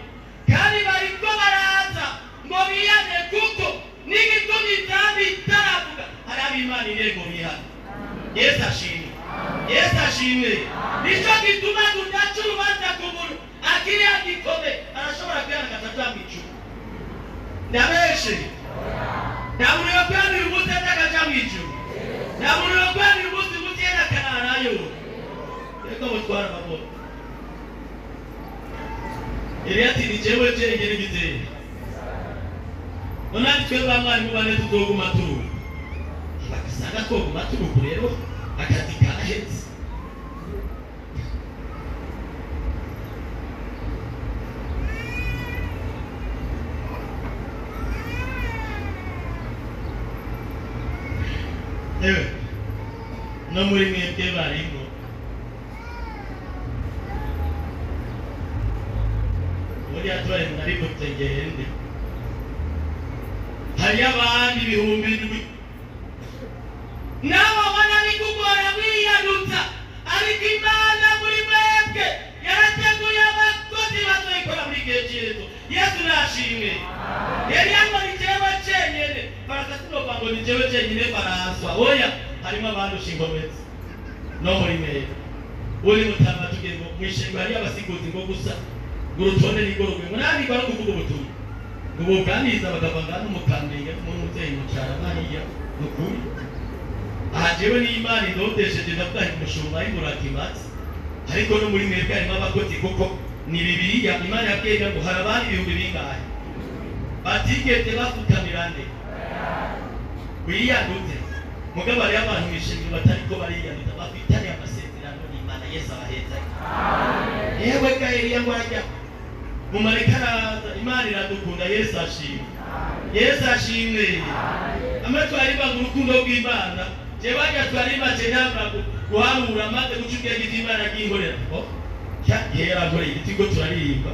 kandi bariko baraza ngo biyane kuko n'igitumi zambi itaravuga hari ab'Imana irego bihana Yesu ashimwe nico gituma tudaca urubanza ku muntu akiriya gikome arashobora kwihanagaza atamwicu ndabeshe ndaburiwe kwanira umunsi atakaja mwicu ndaburiwe kwanira umunsi mutiyena kanarayo reka mutwara amaboko Eliya ati ni jewe jengere giteye nonandi twebwe abarimu bane tuzoguma turuka bakasanga twoguma turuka rero akazi kahetse no muri mwebwe barimo buriya tubaye ariko tegende hari abandi ibihumbi nabo bana bikugora biyandutsa ariko Imana muri mwebwe yarateguye abakozi bazoyikora muri gihe cyerezo Yesu nashimwe Eliya ngo ni jewe cenyene barakaturoba ngo ni jewe cenyene baraswa oya harimo abantu shingometse no muri mwebwe uri mutama tugendo mwishengo hari abasiguzi ngo gusa gurutonde nigorogwe munani bari kuvuga ubutumwa ngo bwaniriza bagavanga n'umukambenge n'umuntu uteye mucara mariya ukuri ahajewe n'Imana indodesheje ndavuga nti mushumba y'imurakimatsi ariko no muri mwebwe harimo abakozi kuko ni Bibiliya Imana yabwiye ngo harabari ibihumbi bingahe batigeze bafukamira nde wiyandute mugabo ari abantu bishinzwe batariko bariyandita bafitanye amasezerano n'Imana Yesu abaheza yewe ka Eliya ngo arajya mumarekaraza Imana iradukunda Yesu ashimwe amatwari banga urukundo rw'Imana je bajya twari baje ntabwo guharura maze gucubye git'Imana gihorera yera gore igitiko turaririmba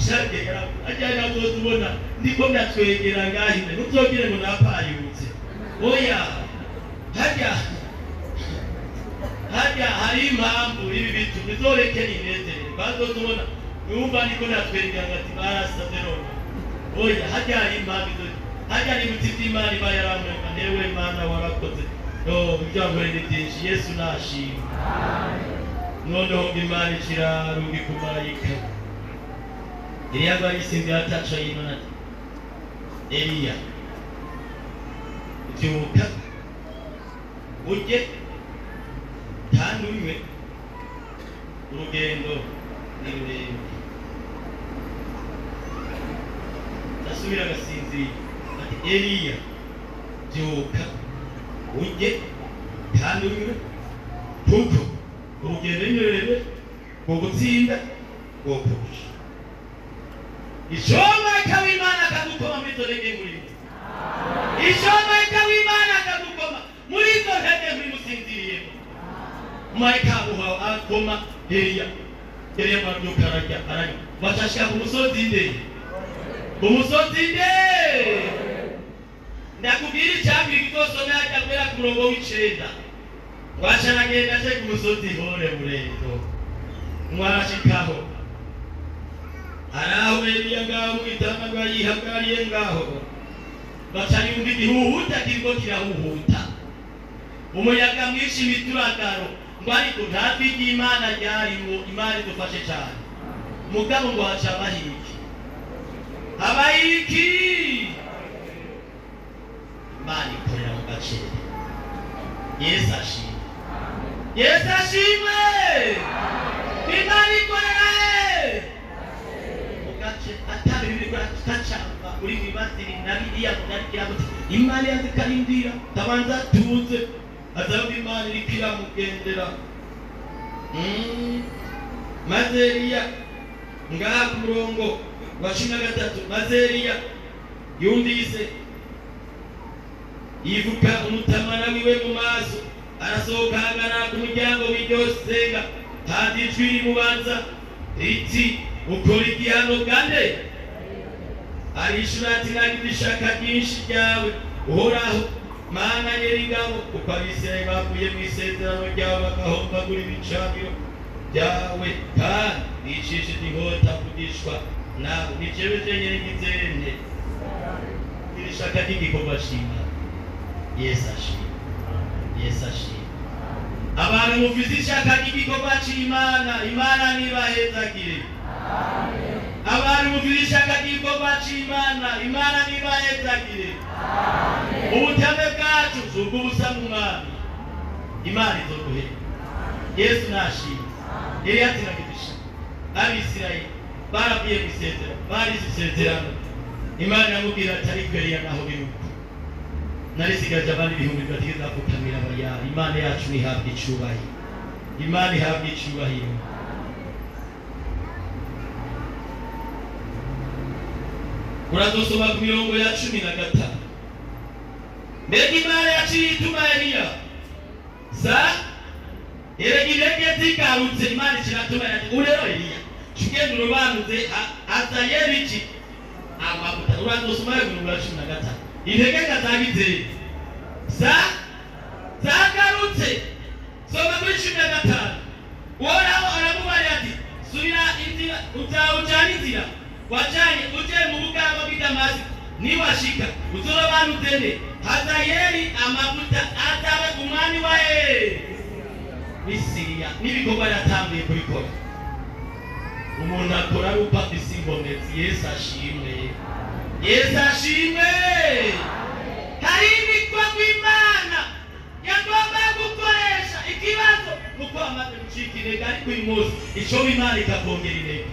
shake yara ajya tubona ndiko ndatwegera ngahinde nuzogire ngo napayutse oya hajya hajya hari impamvu ibi bintu bizoreke ninezere bazozobona numva niko natwereka ati barasaze none oya hajya hari impamvu hajya ni muti by'Imana iba yaramureka newe Mana warakoze no ibyankore ni byinshi Yesu nashimwe noneho Imana ikirarungi ku marayika Eliya barisinze ataca y'Imana Eliya byuka ujye kandi unywe urugendo ni rurerure asubira agasinzira ati Eliya byuka ujye kandi unywe kuko urugendo ni rurerure rwo gutsinda rwo kurusha ishomarayika w'Imana akagukoma muri izo ntege ngurimo ishomarayika w'Imana akagukoma muri izo ntege muri musinziriyemo marayika akoma Eliya mwabyuka arajya bacashika ku musozi nde umusozi nde ndakubwira icyambere gitosona ajya kubera ku murongo w'icenda wacana agenda aje ku musozi hore murezo mwarashikaho araho Eliya ngaho mwitanga yihagariye ngaho bacari yumva igihuhuta kiriko kirahuhuta umuyaga mwinshi mituragaro ngo ariko ntabwo iry'Imana ryarimo Imana idufashe cyane mugabo ngo haca abayiki Imana ikorera mu gace Yesu ashimwe Imana ikorera mu gace atabi bibikora tutacamba uri mwibaziri na biriya mugarikira muti Imana yazikarindira tabanza tuze azaba Imana iri kiramugendera maze Eliya ngaha ku murongo wa 13 maze Eliya yumvise yivuka umutamana wiwe mu maso arasohoka ahagarara ku muryango w'iryo senga kandi ijwi rimubanza riti ukora igihano gande arishura ati nagize ishaka ryinshi ryawe uhoraho Mana nyir'ingabo kuko Abisirayeli bavuye mu isezerano ryawe bagahombagura ibicaniro byawe kandi bicishije inkota kugishwa nawe ni jewe jenyine ngizende iri shaka ry'igikorwa shima Yesu ashimwe abantu mufite ishaka ry'igikorwa c'Imana Imana nibahezagire abantu mufite ishaka ry'igikorwa c'Imana Imana nibahezagire ubutame bwacu zubwo busa mu mwami Imana izoduhe Yesu nashimwe Eliya atinagitisha Abisirayeli baravuye mu isezerano barisezerano Imana yamubwira ati ariko Eliya naho biruka narisigaje abandi ibihumbi batigeze apfukamira abayari Imana yacu nihabwa icubahiro Imana ihabwa icubahiro urazosoma ku mirongo ya 15 mbega Imana yaciye ituma Eliya erega zigarutse Imana kiratuma yati urero Eliya kigenda urubanuze azayeri iki amavuta urazosoma ku mirongo ya 15 intege zagize zagarutse soma kuri 15 woraho aramubari ati subira inzira uzawucana inzira wacanye uje mu bugamba bw'Idamasi niwashika uzobanutene Hazayeli amavuta atabe umwami wa Misiriya n'ibikorwa yatambiye kubikora umuntu akora rupa isimbonetse Yesu ashimwe hari ibikorwa Imana yagomba gukoresha ikibazo nuko amaze gucika intege ariko uyu munsi ico Imana ikakongera intege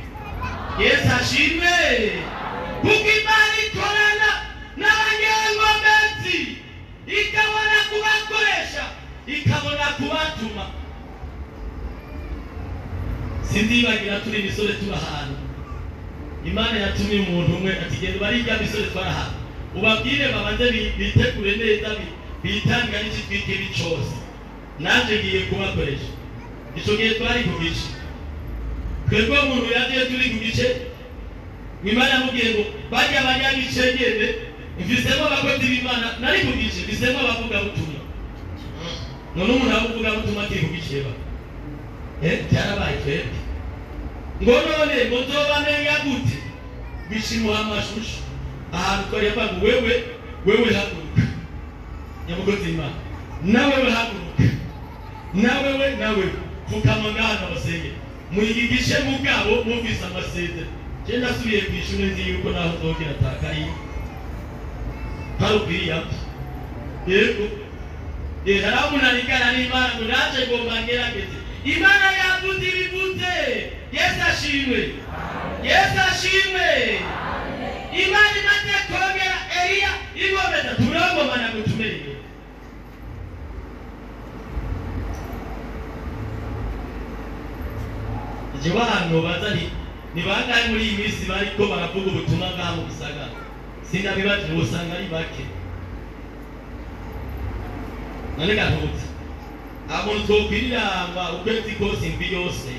Yesu ashimwe kuko Imana ikorana n'abanyengomezi ikabona kubakoresha ikabona kubatuma sindibagira turi imisore turahantu Imana yatumye umuntu umwe ati genda barijya misore twarahantu ubabwire babanze bitegure neza bitanga n'ikitwike bicose nanje ngiye kubakoresha ico gihe twari ku gice twebwe umuntu yagiye turi ku gice Imana yamubwiye ngo bajya abanyagicengende mvisemo abakozi b'Imana nari ku gice mvisemo abavuga butumwa none umuntu avuga gutuma kiri kugisheba cyarabaye twebwe ngo none ngo nzobamenya gute bishimuha amashusho ahantu twareba ngo wewe haguruka nyamugozi Imana nawe haguruka nawe fukama ngana basenge muyigishe mugabo mumvise amasezerano cyenda subiye kwishuri nzi yuko naho zogera takari harubiriya yego haramunanigana n'Imana ngo naje ngomba ngerageze Imana yavuze ibivuze Yesu ashimwe Imana imaze kongera Eliya igomeza turangomana gutumereye jewe hano bazani ni bangahe muri iyi minsi bariko baravuga ubutumwa bwa mu gisagara sinabibaje usanga ari bake none gatutse abo nzokwiramba ukwezi kose imvi yose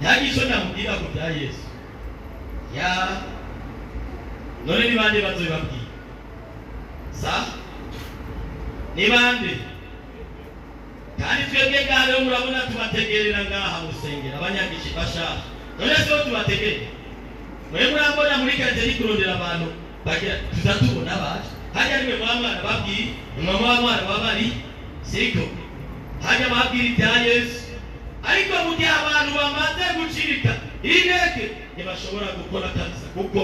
ntagisho namubwira ku bya Yesu ya none ni bande bazobabwira sa ni bande kandi twebwe ngaho murabona tubategerera ngaha musengera abanyagishi bashaka none so tubategerera mwe murabona muri kanje kurondera abantu bagira tuzatubona baje hajya rimwe mwana babwiye mama w'abana babari siko hajya babwira ibya Yesu ariko mu gihe abantu bamaze gucirika intege ntibashobora gukora kabisa kuko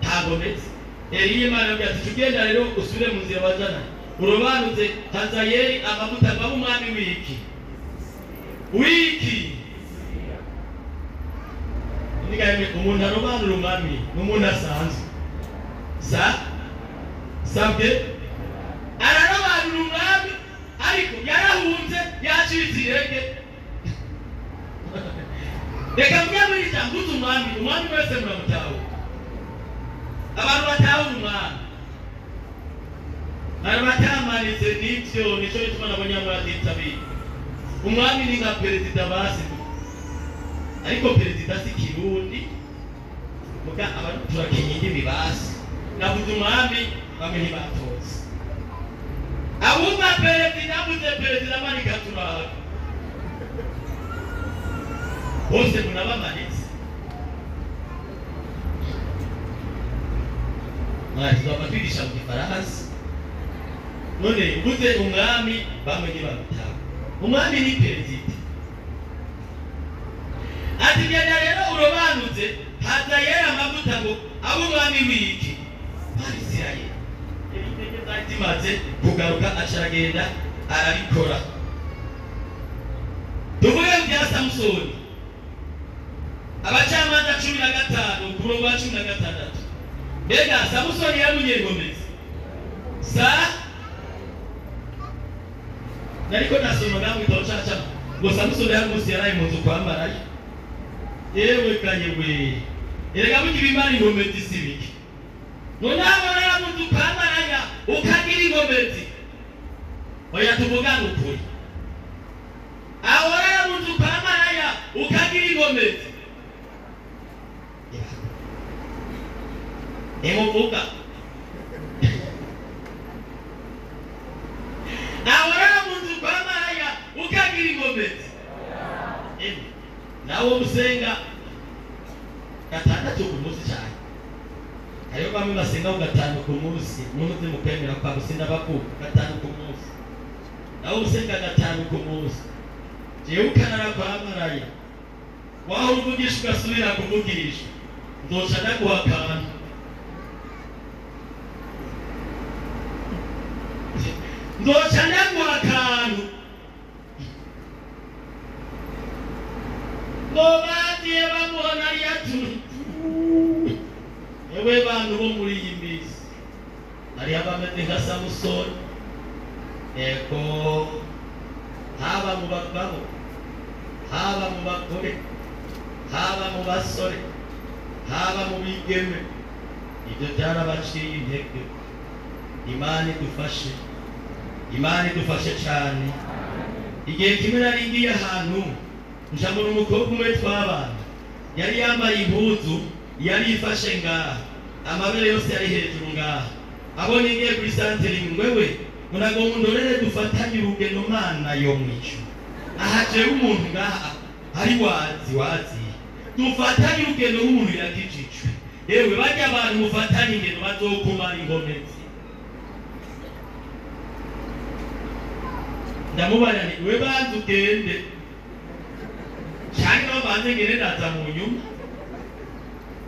ntagometse Eliya Imana yabwiye ati tugenda rero usubire mu nzira wajana urobanuze Hazayeli amavuta ava mu mwami wiki ndigayeme umuntu arobanura umwami n'umuntu asanzwe sabwe ararobanura umwami ariko yarahunze yaciritse irege reka mvuge muri ijambo umwami wese muramutaho abantu bataho umwami arabatamanitse n'ibyo nico bituma n'abanyamura titabira umwami ni nka perezida basi ariko perezida si kirundi muga abantu turakenye indimi basi navuze umwami bamwe ntibatoze abumva perezida manika turaha bose munabamanitse mwatizwa twigisha mu gifaransa none mvuze umwami bamwe ntibamutaho umwami ni perezida ati genda rero urobanutse Hazayeli amavuta ngo abo umwami wiki Isirayeli ibitege zatimaze kugaruka acaragenda arabikora tuvuge bya Samusoni abacamanza 15 ku murongo wa 16 mbega Samusoni yamunyegomeza nariko nasoma ngamwe itocaca ngo Samusoni yamusi yaraye mu nzu kwambaraye yewe kanyewe erega buki Imana ingomezi sibiki none abona mu nzu kwambaraye ukagira ingomezi oya tuvugana ukuri ahora mu nzu kwambaraye ukagira ingomezi emuvuga ahora mu nzu kwambaraye ukagira ingomezi nawo musenga gatandatu ku munsi cyane ariyo bamwe basenga gatanu ku munsi n'umuze mukemera kwa gusinda bakuka gatanu ku munsi nawo musenga gatanu ku munsi jewe ukanara kwambaraye waho uvugisha ugasubira kuvugisha nzoca ndaguhakana nzoca ndaguhakana Nobati bamuhona yatu ewe bantu bo muri iyi minsi ari abameze nka Samusoni eko haba mu bagabo haba mu bagore haba mu basore haba mu bigeme ibyo byarabaciye intege Imana idufashe cyane igihe kimwe nari ngiye ahantu njamura umukobwa umwe twabana yari yambaye impuzu yari ifashe ngaha amabere yose yari hejuru ngaha abonye ngiye kuri santere wewe munago mundorere dufatanye urugendo mana yo mwico ahaje umuntu ngaha ari wazi dufatanye urugendo nk'umuntu yakijijwe yewe bajya abantu mufatanye ingendo bazokumara ingomezi ndamubarani we banze ugende cyane no banze ngene ndaza mu nyuma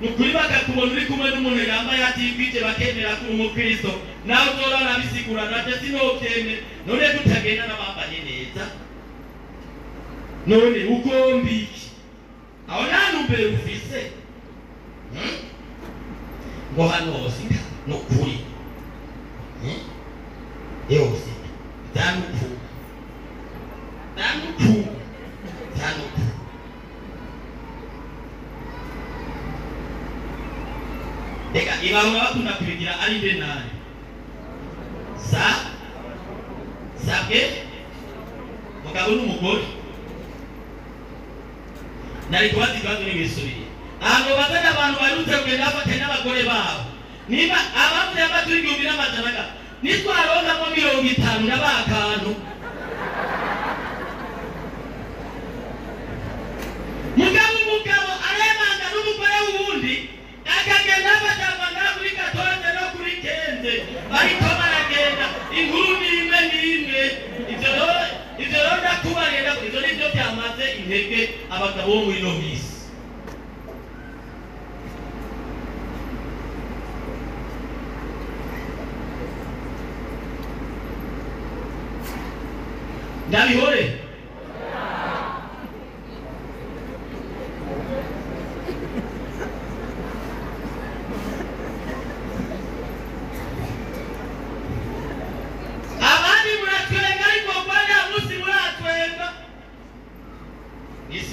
nukuri bakakubona uri kumwe n'umuntu yambaye atibwije bakemera ko umukristo nawe uzora nabisigura nabyo sinobyeme none tutagenda n'abambaye neza none ugomba iki aho nta numbere ufise ngo hano hose nukuri yose danuku Eka ibahora bakunda kubigira ari nde nani sabwe mugabo n'umugore nari kubaza ikibazo n'ibisubiriye ahantu bazana abantu barutse kugenda bafatanya n'abagore babo niba abavuye amaturi 1,500 nitwarongamo 50 n'abakantu mugabo arebanga n'umugore wundi akagenda bajamana kuri 14 no kuri 15 ariko baragenda inkuru n'imwe ivyo ndakubarira ivyo nivyo byamaze intege abagabo bo muri no misi ndabihore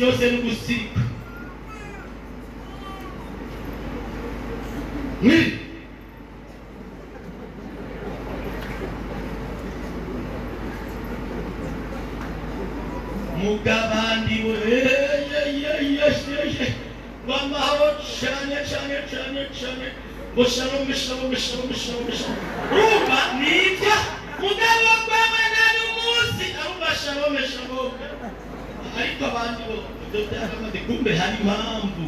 yose n'ugusika mugabandi we bamahoro cyane Shalom rumba nitwa mugabo kwawe nani umunsi arumva shalom ariko abandi bo byakamaze kumbe hari impamvu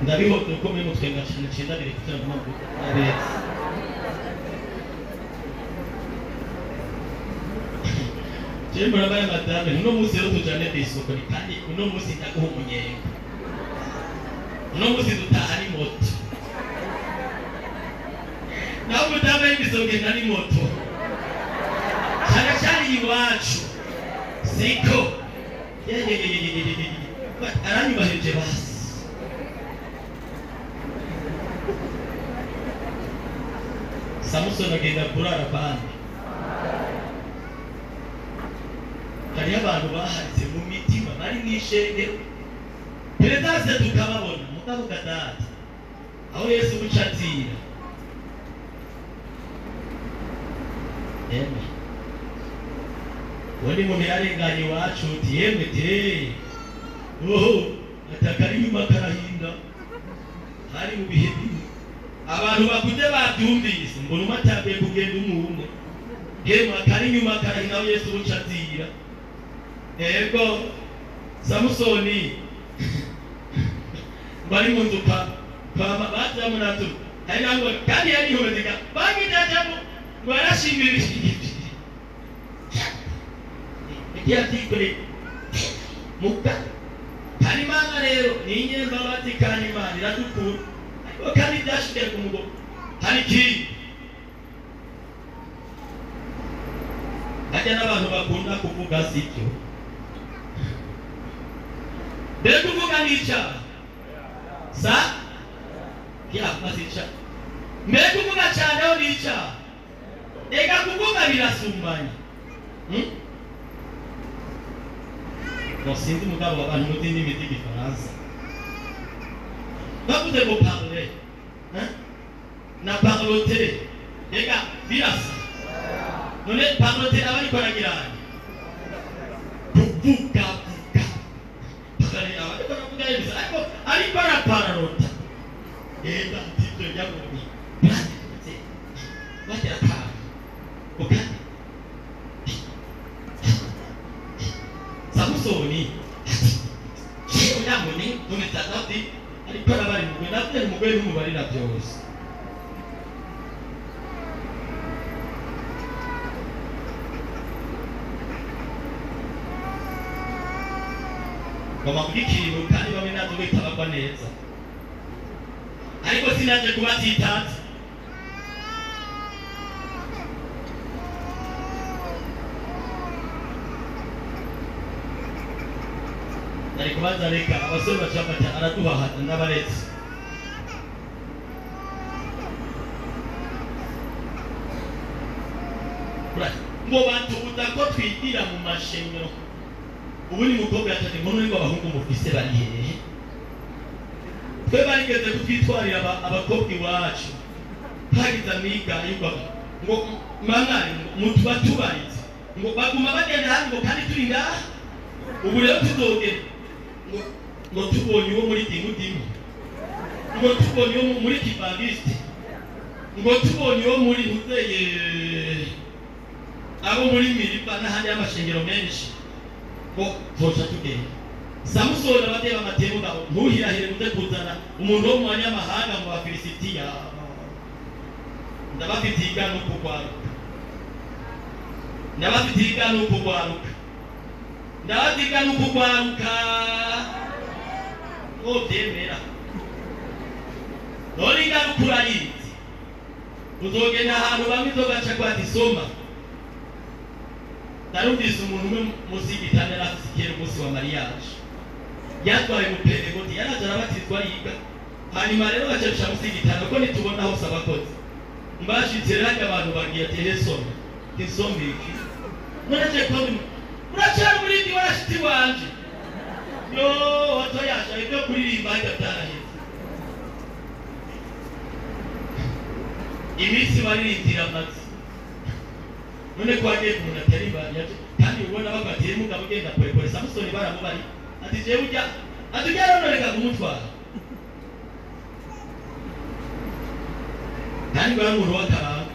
ndabihoze ko mwe mutwenga cyane biri kugira ngo abetse Jembo nabaye madame uno musi rero tujane bisoko kandi uno musi ndaguha umunyenga uno musi dutahari moto nawe mutabaye bisoko nani moto cyane iwacu siko aranyubahirije basi Samusoni agenda kurara bandi hari abantu baharitse mu mitima bari mwishengero perezase tukababona mugabo gadati aho Yesu bucatira wani mu yarenganye wacu tiyemwe te atakari nyuma karahinda hari mu bihe abantu bakuze babyumvise mbona umatabiye kugenda umwe yemwe akari nyuma karahinda aho Yesu bucatira ego Samusoni bari mu nzu kwa bazamunatu hari nango kandi yari homezeka bagitajamu barashimira ikiyatikore muka hari mana rero ninyemba batikanye imana iradukura ariko kandi byashike ku mugo hari ki hajya n'abantu bakunda kuvuga sicyo Bele kuvuga nica sa ya masicha mbere kuvuga cyane ho nica ega kuvuga birasumbanya no sinzi mugabo abantu mutindi miti gifaransa bavuze ngo parler na parloter ega birasa none parloter abari koragiranye kuvuga ariko arapararota enda tito yabonye bagira ta ukandi Samusoni yamuni tumitagati ariko arabari mu nabyo umugore n'umubarira byose Kama kugikintu kandi bamwe nazo bitabagwa neza ariko sinaje kubatitaza ariko bazareka abasore bacafata araduhahata n'abaretse ngo batubuza ko twigira mu mashengero ubu ni mukobwa yatanye nkuru ngo abahungu mufise bari hehe twe barigeze kutwitwarira abakobwa iwacu hagize amiga yuko ngo mwangari mutuba tubaritse ngo baguma bagenda hano ngo kandi turi ngaha ubu rero tuzogenda ngo tubonye uwo muri dimudimu ngo tubonye uwo muri kivangiste ngo tubonye uwo muri ntuzeye abo muri miripa n'ahandi y'amashengero menshi ngo tosha tugenda Samusoni abadeba amatemu ngabo ntuhirahire muze kuzana umuntu wo mu banyamahanga mu Bafilisitiya ndabafitiga n'ukugwaruka ndabafitiga n'ukugwaruka ngo byemera none ngarukura yitse uzogenda ahantu bamwe izogaca kwa disoma narumvise umuntu umwe musi y'igitanda yarafisikiye umunsi wa mariage yatwaye umupende goti yaraje arabatizwa yiga hanyuma rero bacacisha musi y'igitanda ko nitubona hose abakozi mbashitse rero abantu bagiye telesoma tisombe iki muraje kwamwe muracari muri ndi warashiti wanje yo watoyasha ibyo kuririmba byaraheze iminsi baririmbira amazi none kwagiye umuntu atari bariyaje kandi ubona bagatiye mugabo genda polepole Samusoni baramubari ati je ujya atugera none reka kumutwara kandi bari umuntu wakaranga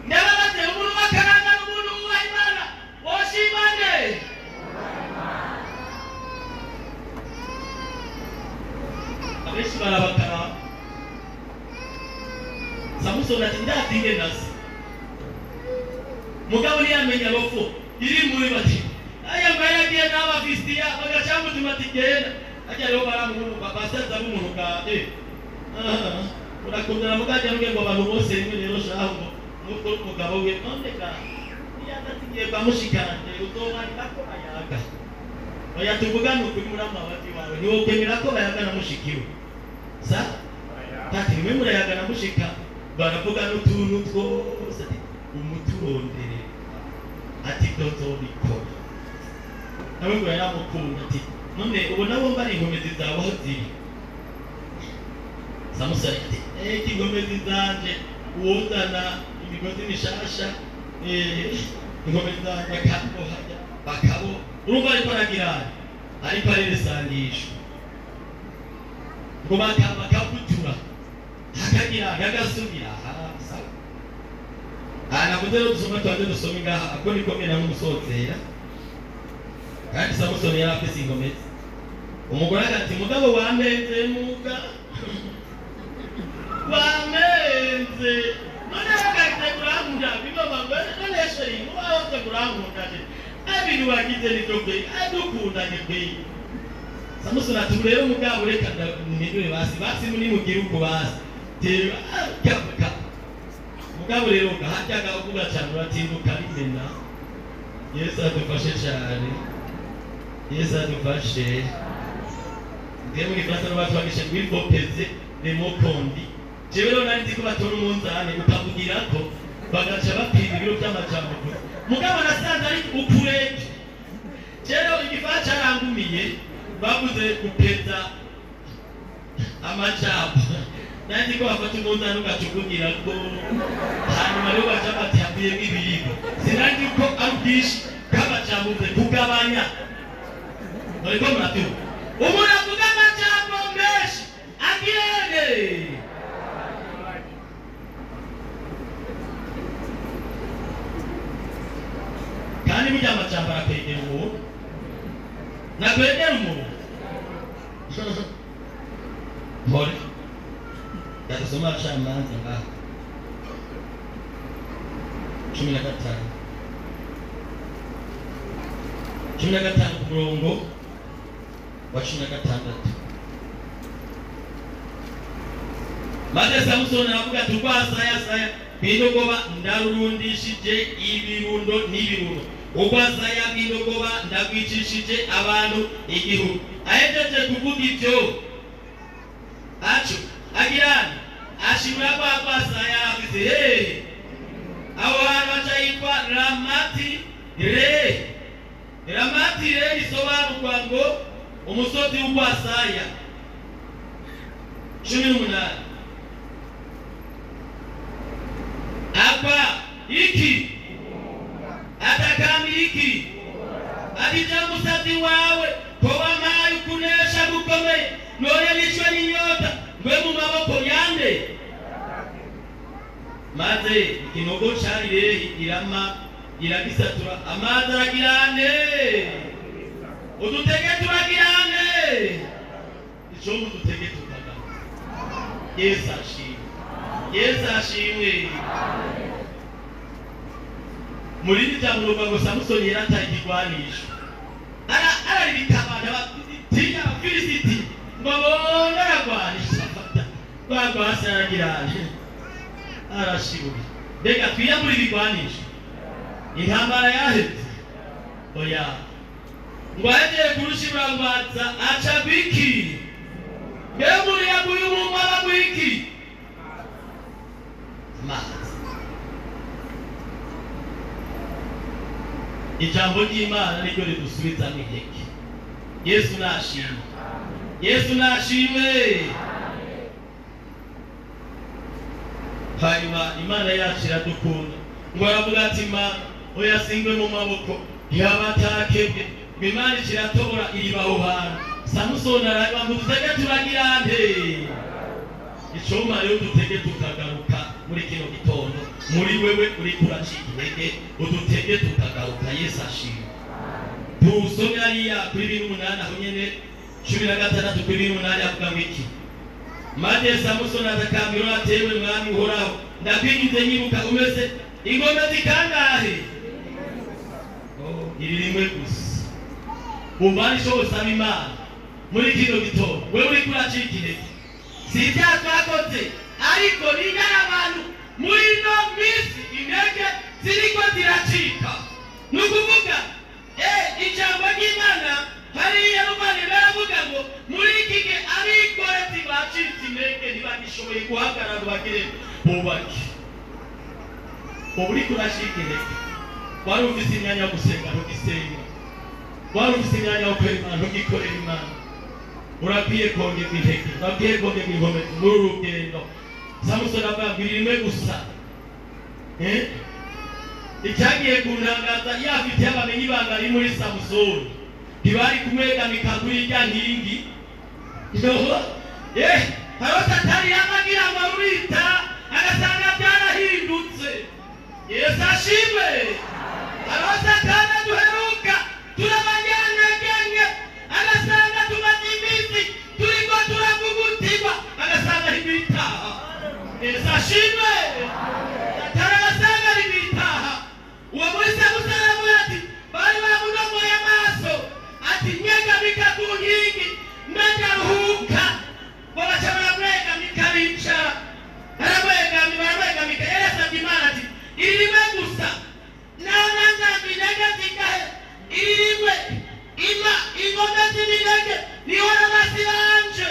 ndababaze umuntu wakaranga n'umuntu wa Imana oshimane abeshi barabakaranga Samusoni ati ndatinge nasi mugabo ni amenya bofo iri muri bati aya mbayagiye n'Abafilisitiya bagacamu tumatigenda ajya rero baramuntu basaza b'umuntu ka urakundana mugaje ngo abantu bose rimwe rero shaho nuko mugabo we ondeka yagatigiye bamushikanje utomani bako bayaga oya tuvugana ukuri muri amabati wawe ni wokwemera ko bayaga na mushikiwe sa tati nimwe murayaga na mushika baravuga n'utuntu twose umuturondere ati dozobikora nawe ngo yaramukunda ati none ubona bo bari inkomezi zawe aho ziri Samusoni ati ingomezi zanje uwuzana imigozi mishasha ingomezi zanje bakabo urumva ariko aragirana ariko arisangisha ngo bakabutura hakagira agasubira nakuze rero dusoma twaje dusoma ngaha ako niko mena n'umusozera kandi Samusoni yari afise ingomezi umugore agati mugabo wamenze none bagahita kuramunda bibaba none sheri mubahoze kuramunda abintu wagize nibyo kwe adukundanye kwe Samusoni ati rero mugabo reka ndahindure basi muri mugira uko basi tera kabaka mugabo rero gahajyaga uvuga cyane uratinduka rimena Yesu adufashe cyane Yesu adufashe ndemo gifasa n'abatwagishe gw'ibopeze demokondi jewe rero nari nzi ko batora umunzane ukavugira ko bagaca bapima ibiro by'amajambo mugabo nasanze ari ukureke rero igifaha cyarangumiye bavuze gupeza amajambo nandi ko bafata umunzane ugacukugira ko hanyuma rero baca bati havuyemo ibiribwa sinandi ko ari ubwinshi bw'amajambo kugabanya ariko murabyumva umuntu avuga amajambo kirane kandi burya amajambo arakwegera umuntu nakwegera umuntu mpore ndagusoma abacamanza ngaha 15 ku murongo wa 16. maze Samusoni aravuga ati urwasayasaya bw'indogoba ndarurundishije ibirundo n'ibirundo, urwasaya bw'indogoba ndagwicishije abantu igihugu. Ahejeje kuvuga ibyo aco agirani ashimura kwa rwasaya afise hehe aho hantu haca yitwa Ramati re isobanurwa ngo umusozi w'urwasaya. 18 apa iki atakambi iki atija musati wawe ko wamaye kunesha gukomeye none nishwe n'inyota ngwe mu maboko yande. Maze ikinogo cari rehi irama iragisatura amazi aragirane udutege turagirane ico mudutege tukaga. Yesu ashimwe. Muri nijambo ngo Samusoni yarataye igwanisho araribikabana batinya Filisiti ngo bona aragwanisha bagwasa aragirane arashibura. Mbega twiyambura ibigwanisho intambara yaheze oya ngo agiye kurushibura rwaza aca biki mbemuri yaguye umuntu aragwiki mazi. Ijambo ry'Imana niryo ridusubiza mwiheke. Yesu nashimwe. Hanyuma Imana yacu iradukunda ngo aravuga ati Imana oya singwe mu maboko yabatakebwe Imana ikiratobora iribaho hantu. Samusoni aravuga ngo dutege turagirante icoma rero dutege tukagaruka muri kino gitondo muri wewe uri kuracika intege udutege tukagaruka. Yesu ashimwe. Tusomye ariya kuri 8 aho nyene 16 kuri 8 avuga ngo iki maze Samusoni atakambira atewe mwami uhoraho ndakwingize nyibuka umeze ingome zikangahe iri rimwe gusa umbani cyo usaba Imana muri kino gitondo wewe uri kuracika intege si byatwakoze ariko niga abantu muri no misi intege ziriko ziracika nukuvuga ijambo ry'Imana hariya rubane baravuga ngo muri iki gihe abikorezi bacitse intege ntibagishoboye guhagarara bagire bubake. Uri kurashika intege wari ufise imyanya yo gusenga ntugisenga, wari ufise imyanya yo gukorera Imana ntugikorera Imana. Urakwiye kongerwa intege, urakwiye kongerwa inkomezi muri urugendo. Samusoni avuga ngo rimwe gusa icyagiye kuntangaza yafite abamenyi ibanga riri muri Samusoni ntibari kumwegamika kuri irya nkingi haro Satani yamagira ngo arurita agasanga byarahindutse. Yesu ashimwe. Haro Satani duheruka turabanyanyagenge agasanga tumaze iminsi turiko turavugutirwa agasanga ntibitaha. Yesu ashimwe. Satani agasanga ntibitaha. Uwo muri Samusoni ati bari bamunomoye amaso ati nyegamika ku nkingi ndaruhuka baracabara mwegamika bicara baramwegamika yarasabye Imana ati iririmwe gusa nanangambi intege zigahe iririmwe ingome z'ibirege niho n'amasi banje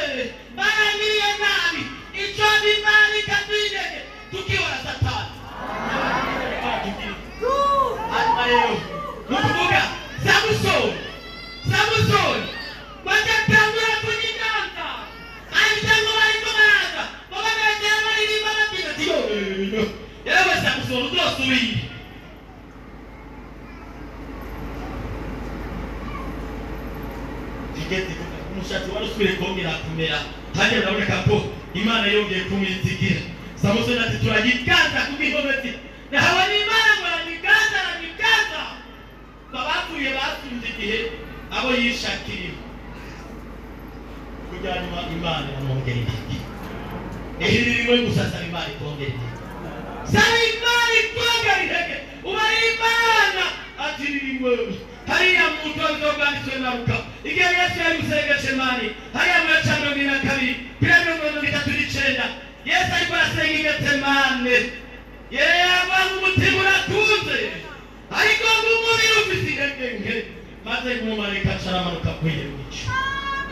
barangiriye nabi ico Imana ikatwintege tukihora Satani. Rero nukuvuga Samusoni bagatangura kunyiganza ayitango bariko baraza babanegera baririmba bagira ati yewe Samusoni uzosubire. Kigeze umushatsi wari usubire kongera kumera hanyuma uraboneka ko Imana yongeye kumwizigira. Samusoni ati turagikaza kubw'inkomezi nahawe n'Imana ngo aragikaza babapfuye basunze igihe abo yishakiriye kugira ngo Imana imwongere intege. Rimwe gusa saba Imana ikongere intege, saba Imana ikongere intege. Uba Imana ati rimwe hariya mu butonzi bwanditswe na Luka igihe Yesu yari gusenga Getsemani hariya mu gace 22 kuri 39 Yesu ariko arasenga i Getsemani. Abantu umutima urakunze ariko umubiri ufite intege nke, maze umumarayika aramanuka kwiye wica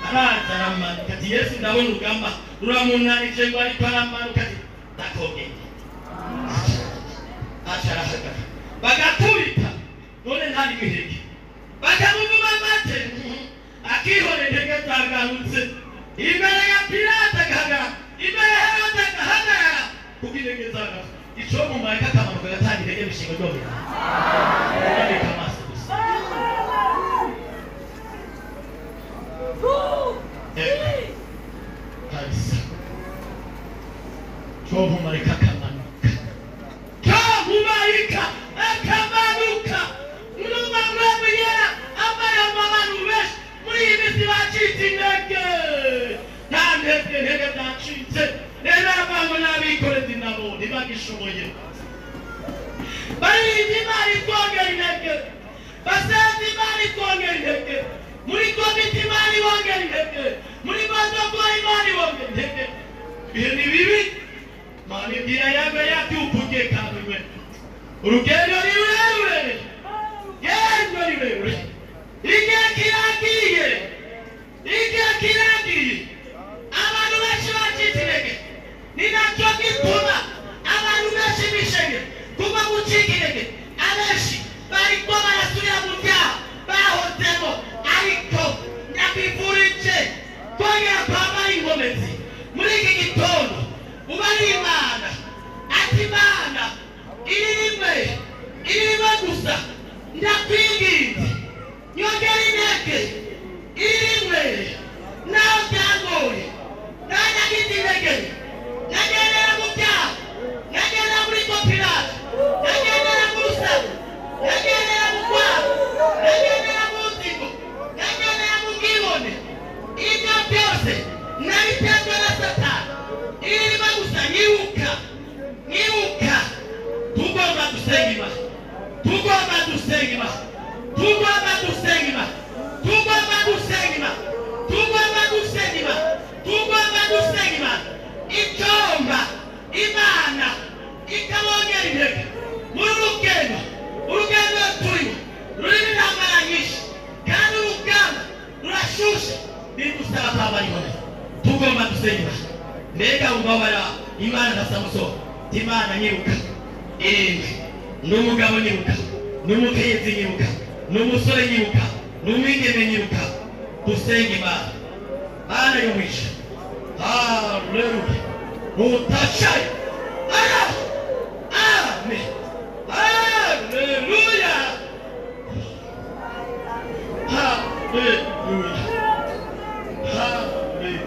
araza aramanuka ati Yesu ndabona urugamba ruramunanije ngo ariko aramanuka ati ndakongeye acarahaga bagakubita none ntari mihege bakamuvuma amate akihora intege zagarutse imbere ya Pilato agahagarara imbere ya Herode agahagarara kuko intege zagarutse. Ico umumarayika akamanuka agatanga intege bishinga ryomera ariko amaso gusa kabisa. Ico umumarayika akamanuka Murumamuramenyera ambaye abantu benshi muri iyi minsi bacitse intege, nta ntege zacitse rero abantu n'abikorezi nabo ntibagishoboye. Barizi Imana ikongera intege, basenze Imana ikongera intege, muri komite Imana ibongera intege, muri protokolo Imana ibongera intege. Ibihe ni bibi Mana ibwira yawe yabyukuge kabiwe urugendo ni rurerure yego ni rurerure igihe kiragiye abantu benshi bacitse intege. Ni nacyo gituma abantu benshi bishenge kuva gucika intege. Abenshi bariko barasubira mu byaha bahozemo, ariko nyakivurije kongera kwambara inkomezi muri iki gitondo. Uba ari Imana ati Imana iririmwe gusa ndakwinginze nyongera intege iririmwe naho byangoye nanyagize intege nagendera mu byaha nagendera muri Pilato nagendera mu rusaku nagendera mu kwaha nagendera mu nzigo nagendera mu bwibone. Ibyo byose nabiterwa na Satani. Iririmwe gusa nyibuka tugomba gusenga Imana, tugomba gusenga Imana, tugomba gusenga Imana, tugomba gusenga Imana, tugomba gusenga Imana, tugomba gusenga Imana. Icyomba Imana ikabongera intege muri urugendo turimo rurimo intambara nyinshi kandi urugamba rurashushe bigusaba kwambara inkomezi. Tugomba gusenga Imana. Mbega ubabara Imana na Samusoni, Imana nyiruka irindwi, n'umugabo nyiruka, n'umukenyezi nyiruka, n'umusore nyiruka, n'umwigeme nyiruka. Dusenga Imana. Mana yo mwisha haleluya utashaye amen haleluya haleluya haleluya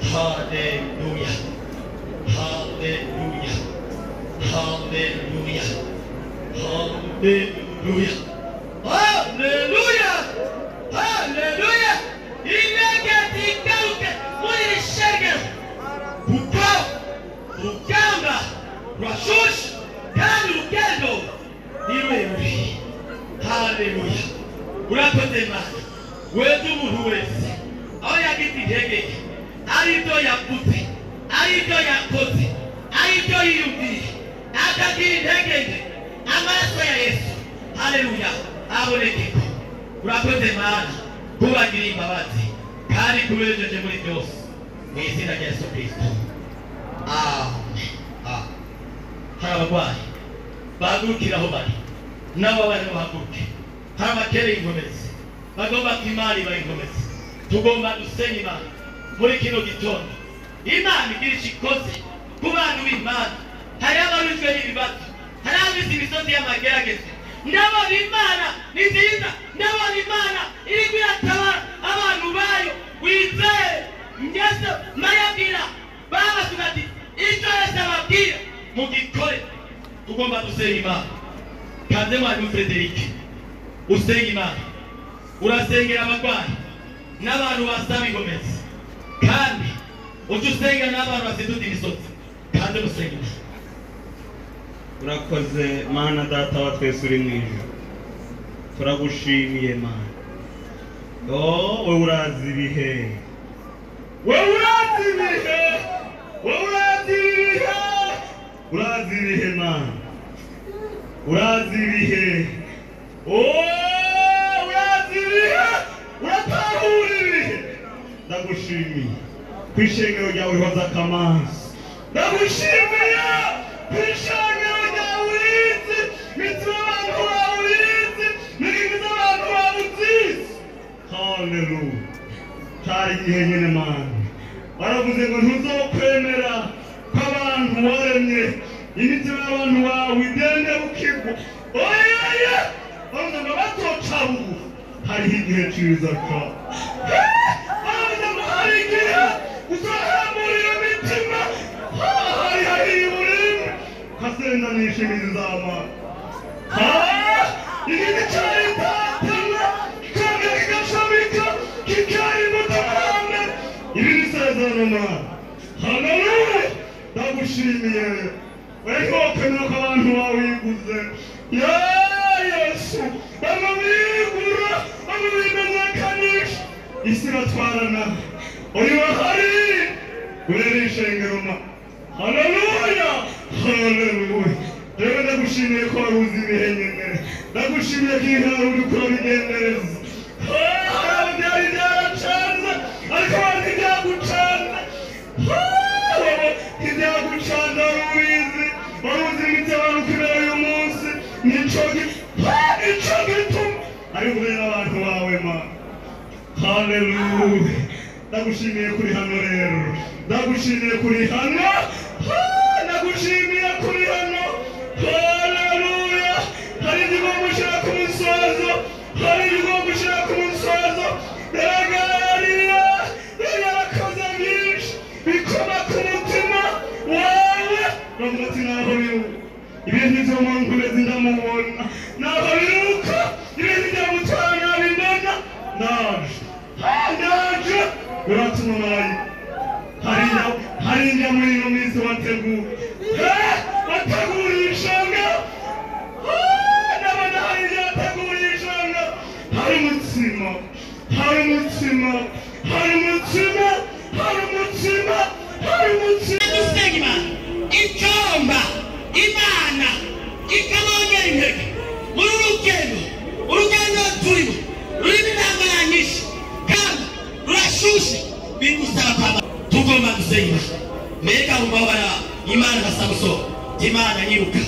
Hallelujah. Hallelujah. Haleluya. Haleluya. Haleluya. Haleluya. Inenge zikaruke muri rishengero kuko urugamba rwashushe kandi urugendo ni rurerure. Haleluya. Urakoze Mana, weze umuntu wese aho yagize intege aribyo yavuze, aribyo yakoze, aribyo yiyumviye akagira intege nke, amaraso ya Yesu haleluya abonekeko. Urakoze Mana kubagira imbabazi kandi kubejeje muri byose mu izina rya Yesu Kristo. Hari abarwayi bagurukiraho bari nabo bari bahaguruke. Hari amakere y'inkomezi bagomba ko Imana iba inkomezi. Tugomba gusenga Imana muri kino gitondo. Imana igira icyo ikoze ku bantu b'Imana. Hari abaruzwe n'ibibazo, hari abise imisozi y'amagerageza. Ndabona Imana ni nziza, ndabona Imana iri kuyatabara abantu bayo. Wizeye ngeze mayabwira babasuka ati icyo Yesu ababwira mugikore. Tugomba gusenga Imana. Kaze mwari Frederic usenga Imana, urasengera abarwayi n'abantu basaba ingomezi, kandi ujye usenga n'abantu basiduza imisozi. Kaze musenga Imana. Urakoze Mana data wa twese uri mu ijuru, turagushimiye Mana. Wowe urazi ibihe, wowe urazi ibihe, wowe urazi ibihe, urazi ibihe Mana, urazi ibihe, urazi ibihe, uratahura ibihe. Ndagushimiye ku ishengero ryawe rihoza akamanzi, ndagushimiye ku ishengero ryawe urizi, imitima y'abantu bawe urizi, n'indimi z'abantu bawe uzizi. Haleluya. Cyari igihe nyine Mana baravuze ngo ntuzokwemera ko abantu waremye imitima y'abantu bawe idende bukigwa. Oya baravuze ngo batoca bugufi. Hariho igihe cyiza ka baravuze ngo hari igihe uzahambura imitima. Hari uburimwe kasendanisha imizama. Igiti cyaritatana kikongera kigashamika kikari mutamame. Ibi ni isezerano Mana. Haleluya. Ndagushimiye wekokemera ko abantu bawiguze. Yesu bamubigura bamubimenyekanisha. Isi iratwarana uri wahari urera ishengero Mana. Haleluya. Haleluya. Rero ndagushimiye ko wari uzi ibihe nyine, ndagushimiye ko intara uri kurabigendereza. Byari byaracanze ariko wari ntibyagucanze. Ntibyagucanze wari ubizi, wari uzi imiti abantu kubera uyu munsi. Nico gituma ari burera abantu bawe Mana. Haleluya. Ndagushimiye kuri hano rero, ndagushimiye kuri hano, ndagushimiye kuri hano. Haleluya. Hari igihe gushira ku musozo, hari igihe gushira ku musozo. Ndagarira yarakoze byinshi bikoma ku mutima wawe. Bamuti naho ibintu byo mu nkomezi ndamubona, naho biruka ibintu byamutwara nabimena. Ndaje uratuma marayika hari njya muri ino minsi wategurishaga. Ndabona hari njya wategurishaga. Hari umutsima, hari umutsima, hari umutsima, hari umutsima, hari umutsima. Dusenga Imana icyomba Imana ikabongera intege muri urugendo turimo rurimo intambara nyinshi kandi rurashushe bigusaba kwamba tugomba gusenga. Mbega umubabara Imana na Samusoni. Imana nyibuka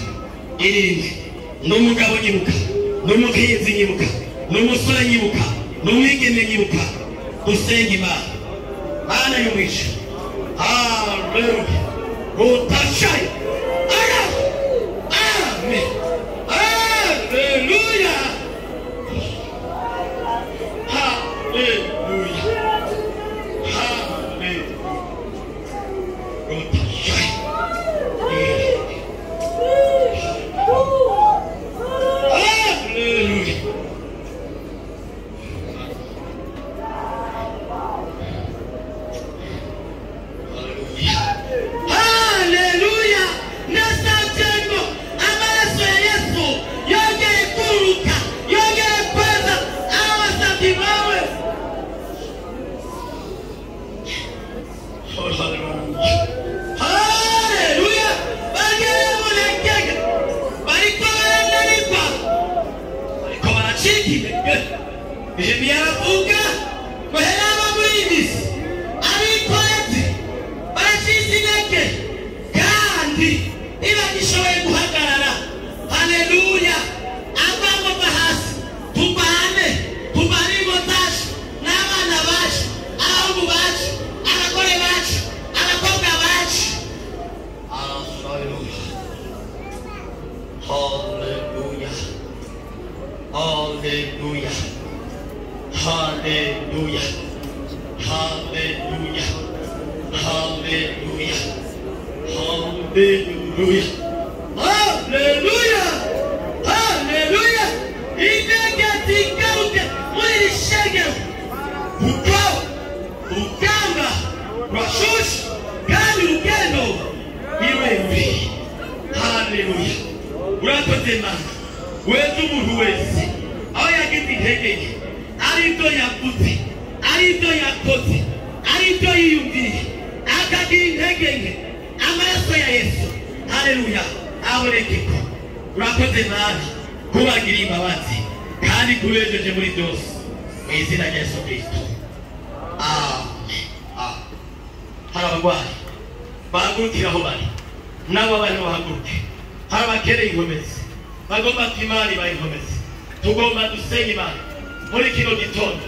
irinde, n'umugabo nyibuka, n'umukenyezi nyibuka, n'umusore nyibuka, n'umwigeme nyibuka. Dusenga Imana. Mana yo mwisho. Haleluya. Utashaye. Amen. Haleluya. Haleluya. Haleluya. Utashaye. bavuga baheraba muri iyi si abikoretse barashize intege kandi ntibagishoboye guhagarara. Haleluya! Abava hasi tubane ingo zacu n'abana bacu, abahungu bacu, abagore bacu, abakobwa bacu. Haleluya! Haleluya! Haleluya! Haleluya! Haleluya! Haleluya! Haleluya! Haleluya! Intege zikaruke muri iri shengero kuko urugamba rurashushe kandi urugendo ni rurerure. Haleluya! Urakoze Mana, weza umuntu wese aho yagize intege nke, ari ibyo yavuze, ari ibyo yakoze, ari ibyo yiyumviye, akagira intege nke, amaraso ya Yesu, haleluya, abonekeko. Urakoze Mana kubagira imbabazi kandi kubejeje muri byose mu izina rya Yesu Kristo. Amen. Hari abarwayi bahagurukira aho bari, nabo bari bahaguruke. Hari abakeneye inkomezi bagomba ko Imana ibaha inkomezi. Tugomba dusenge Imana muri kino gitondo.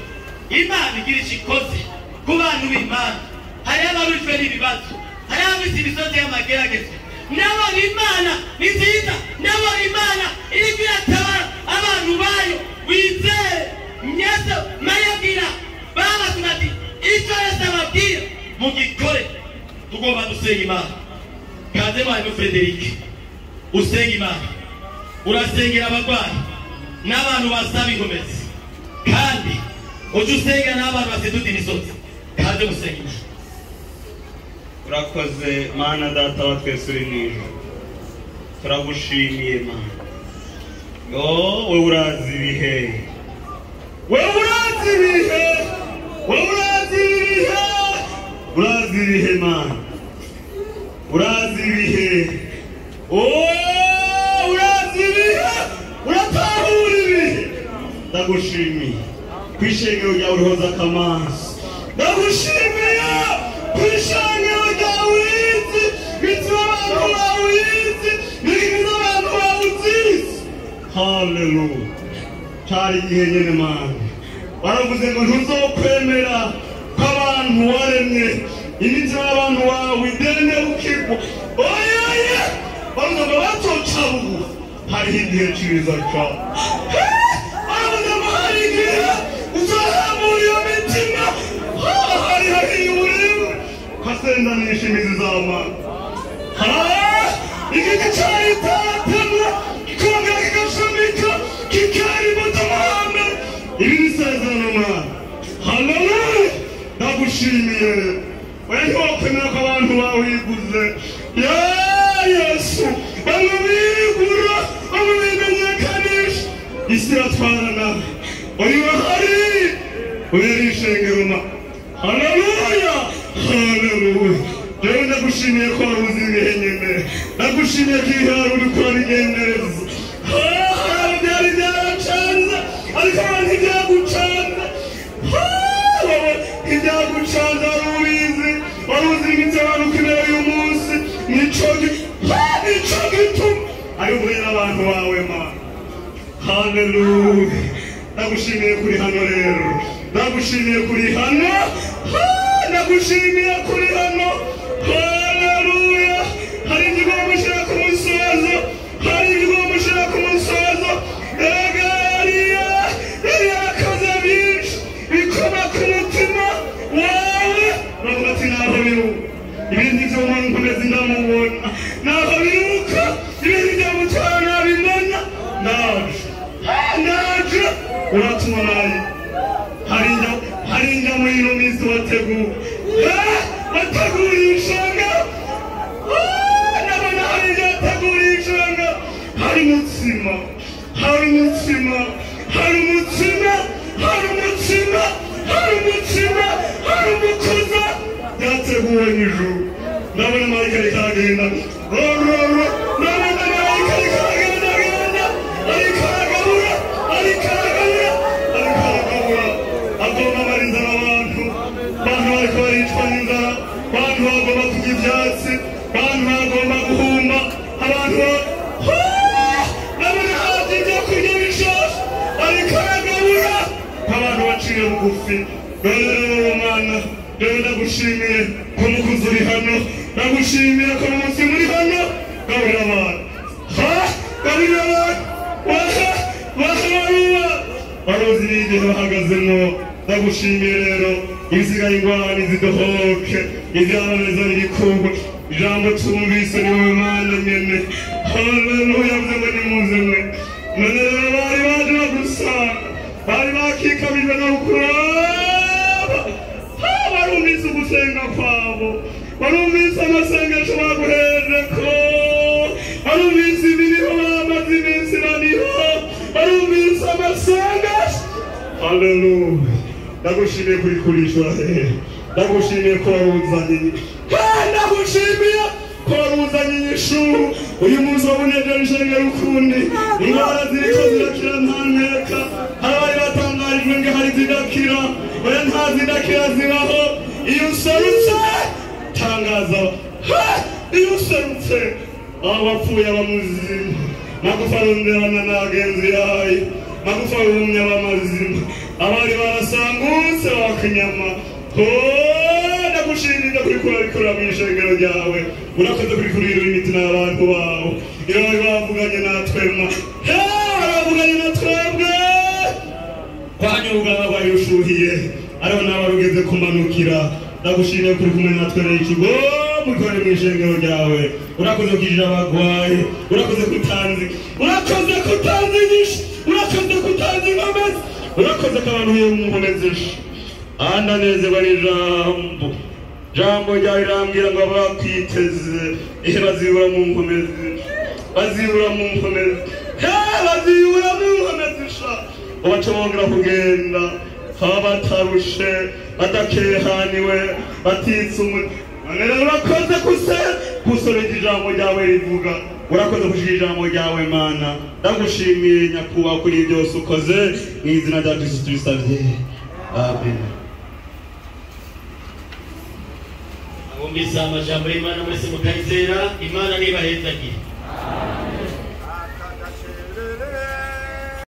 Imana igira icyo ikoze ku bantu b'Imana. Hari abarujwe n'ibibazo, hari abafite imisozi y'amageragezwa. Nabo Imana ni nziza, nabo Imana iriko iratabara abantu bayo. Wizere Yesu mayabwira baba tunati icyo Yesu ababwira mugikore. Tugomba dusenga Imana. Kaze mwarimu Frederic, usenga Imana, urasengera abarwayi n'abantu basaba inkomezi, kandi ujye usenga n'abantu basiduta imisozi. Kaze gusenga Imana. Urakoze Mana Data wa twese uri mu ijuru, turagushimiye Mana. Wowe urazi ibihe, wowe urazi ibihe, wowe urazi ibihe, urazi ibihe Mana, urazi ibihe, urazi ibihe, uratahura ibihe. Ndagushimiye kwishengero ryawe urihoza akamanzi, ndagushimiye kwishengero ryawe urizi bituma abantu bawe urizi bigiriza abantu bawe uzizi. Haleluya! Cyari igihe nyine Mana baravuze ngo ntuzokwemera ko abantu waremye imitima y'abantu bawe idende ukigwa. Oya baravuze ngo batoca bugu, hariho igihe cyiza cyawe. Baravuze ngo hari igihe uzahamura iyo mitima, hari uburibwe kasendanisha imizi z'Amana. Igiti cyayitatemwa kikongera kigashumika kikari mutamahame. Ibi bisezerano Mana. Haleluya! Ndagushimiye. Wewe ntiwakwemera ko abantu bawe wiguze. Yesu bamwe bigura, bamwe bimenyekanisha. Isi iratwarana, uriwe hari ubera ishengero Mana. Haleluya! Haleluya! Rero ndagushimiye ko waruzi ibihe nyine, ndagushimiye ko ihari uri kubigendereza. Byari byaracanze ariko abantu ntibyagucanze. Ntibyagucanze warubizi, waruzi imitsi abantu kubera uyu munsi. Nico gituma ari uburera abantu bawe Mana. Haleluya! Ndagushimiye kuri hano rero, ndagushimiye kuri hano, ndagushimiye kuri hano. Haleluya! Hari igihe mushyira ku musozo, hari igihe mushyira ku musozo. Egariya yakoze byinshi bikoma ku mutima wawe. Bavuga ati naho biruka ibindi byo mu nkomezi ndamubona, naho biruka ibindi byo mutwara nabimona. Naje uratuma nayo hari injya muri ino minsi wategurisha nabona hari injya wategurisha. Hari umutsima, hari umutsima, hari umutsima, hari umutsima, hari umutsima, hari umukuza byateguwe n'ijuru. Ndabona marayika rikagenda, ndabona marayika rikagenda, ariko aragabura, ariko aragabura, ariko aragabura. kwicwa n'inzara, abantu bagomba kurya ivyatsi, abantu bagomba guhumba, abantu nabona haje ibyo kurya bishasha ariko aragabura abantu baciye bugufi. None rero mwana, rero ndagushimiye ko mukuzi uri hano, ndagushimiye ko umunsi muri hano gaburira abantu, gaburira abantu barozi n'igihe bahagazemo. Ndagushimiye rero ibisigaye ingwani zidohoke, ivyamameza birikugwa, ijambo twumvise ni wowe Mana nyene. Haleluya, mvuze nimuze mwe. None rero bari baje bagusanga, bari bakikabijwe no kuraba, barumvise ugusenga kwabo, barumvise amasengesho baguhejeko, barumvise ibiriho bamaze iminsi bariho, barumvise amasengesho. Haleluya, ndagushimiye kuri kurishwa hehe, ndagushimiye ko waruzanye, ndagushimiye ko waruzanye inyishu. Uyu munsi wabunejeje n'urukundi, indwara ziriko zirakira nta nteka, hari abari batangarijwe ngo hari zidakira, oya nta zidakira zibaho. Iyo userutse tangaza, iyo userutse abapfuye abamuzima, magufa aronderana n'abagenzi yayo, magufa arumye abamazima, abari barasangutse bakanyama. Ndagushimira kuri kurabikora mu ishengero ryawe, urakoze kuri kurira imitima y'abantu bawe. Iyo bari bavuganye natwe baravuganye na twebwe, kwanyurugana bari rushuhiye, ariho nawe rugeze kumanukira. Ndagushimiye kuri kumwe natwe n'ikigo mukore mu ishengero ryawe. Urakoze kukijira abagwayi, urakoze kutanzi, urakoze kutanzi nyinshi, urakoze kutanzi inkomezi, urakoze ko abantu biye mu nkomezi. Andanezerwa n'ijambo ryawe rirambwira ngo abakwiteze bazibura mu nkomezi, bazibura mu nkomezi, bazibura mu nkomezi sha, ubaca bongera kugenda batarushe, badakehaniwe, batitse umutwe. Rero urakoze gusoreza ijambo ryawe rivuga, urakoze kushira ijambo ryawe Mana. Ndagushimiye nyakubahwa kuri byose ukoze, mu izina rya Kristo tubisabye, amen. Abumvise amajambo y'Imana mwese mukayizera, Imana nibahezagiye.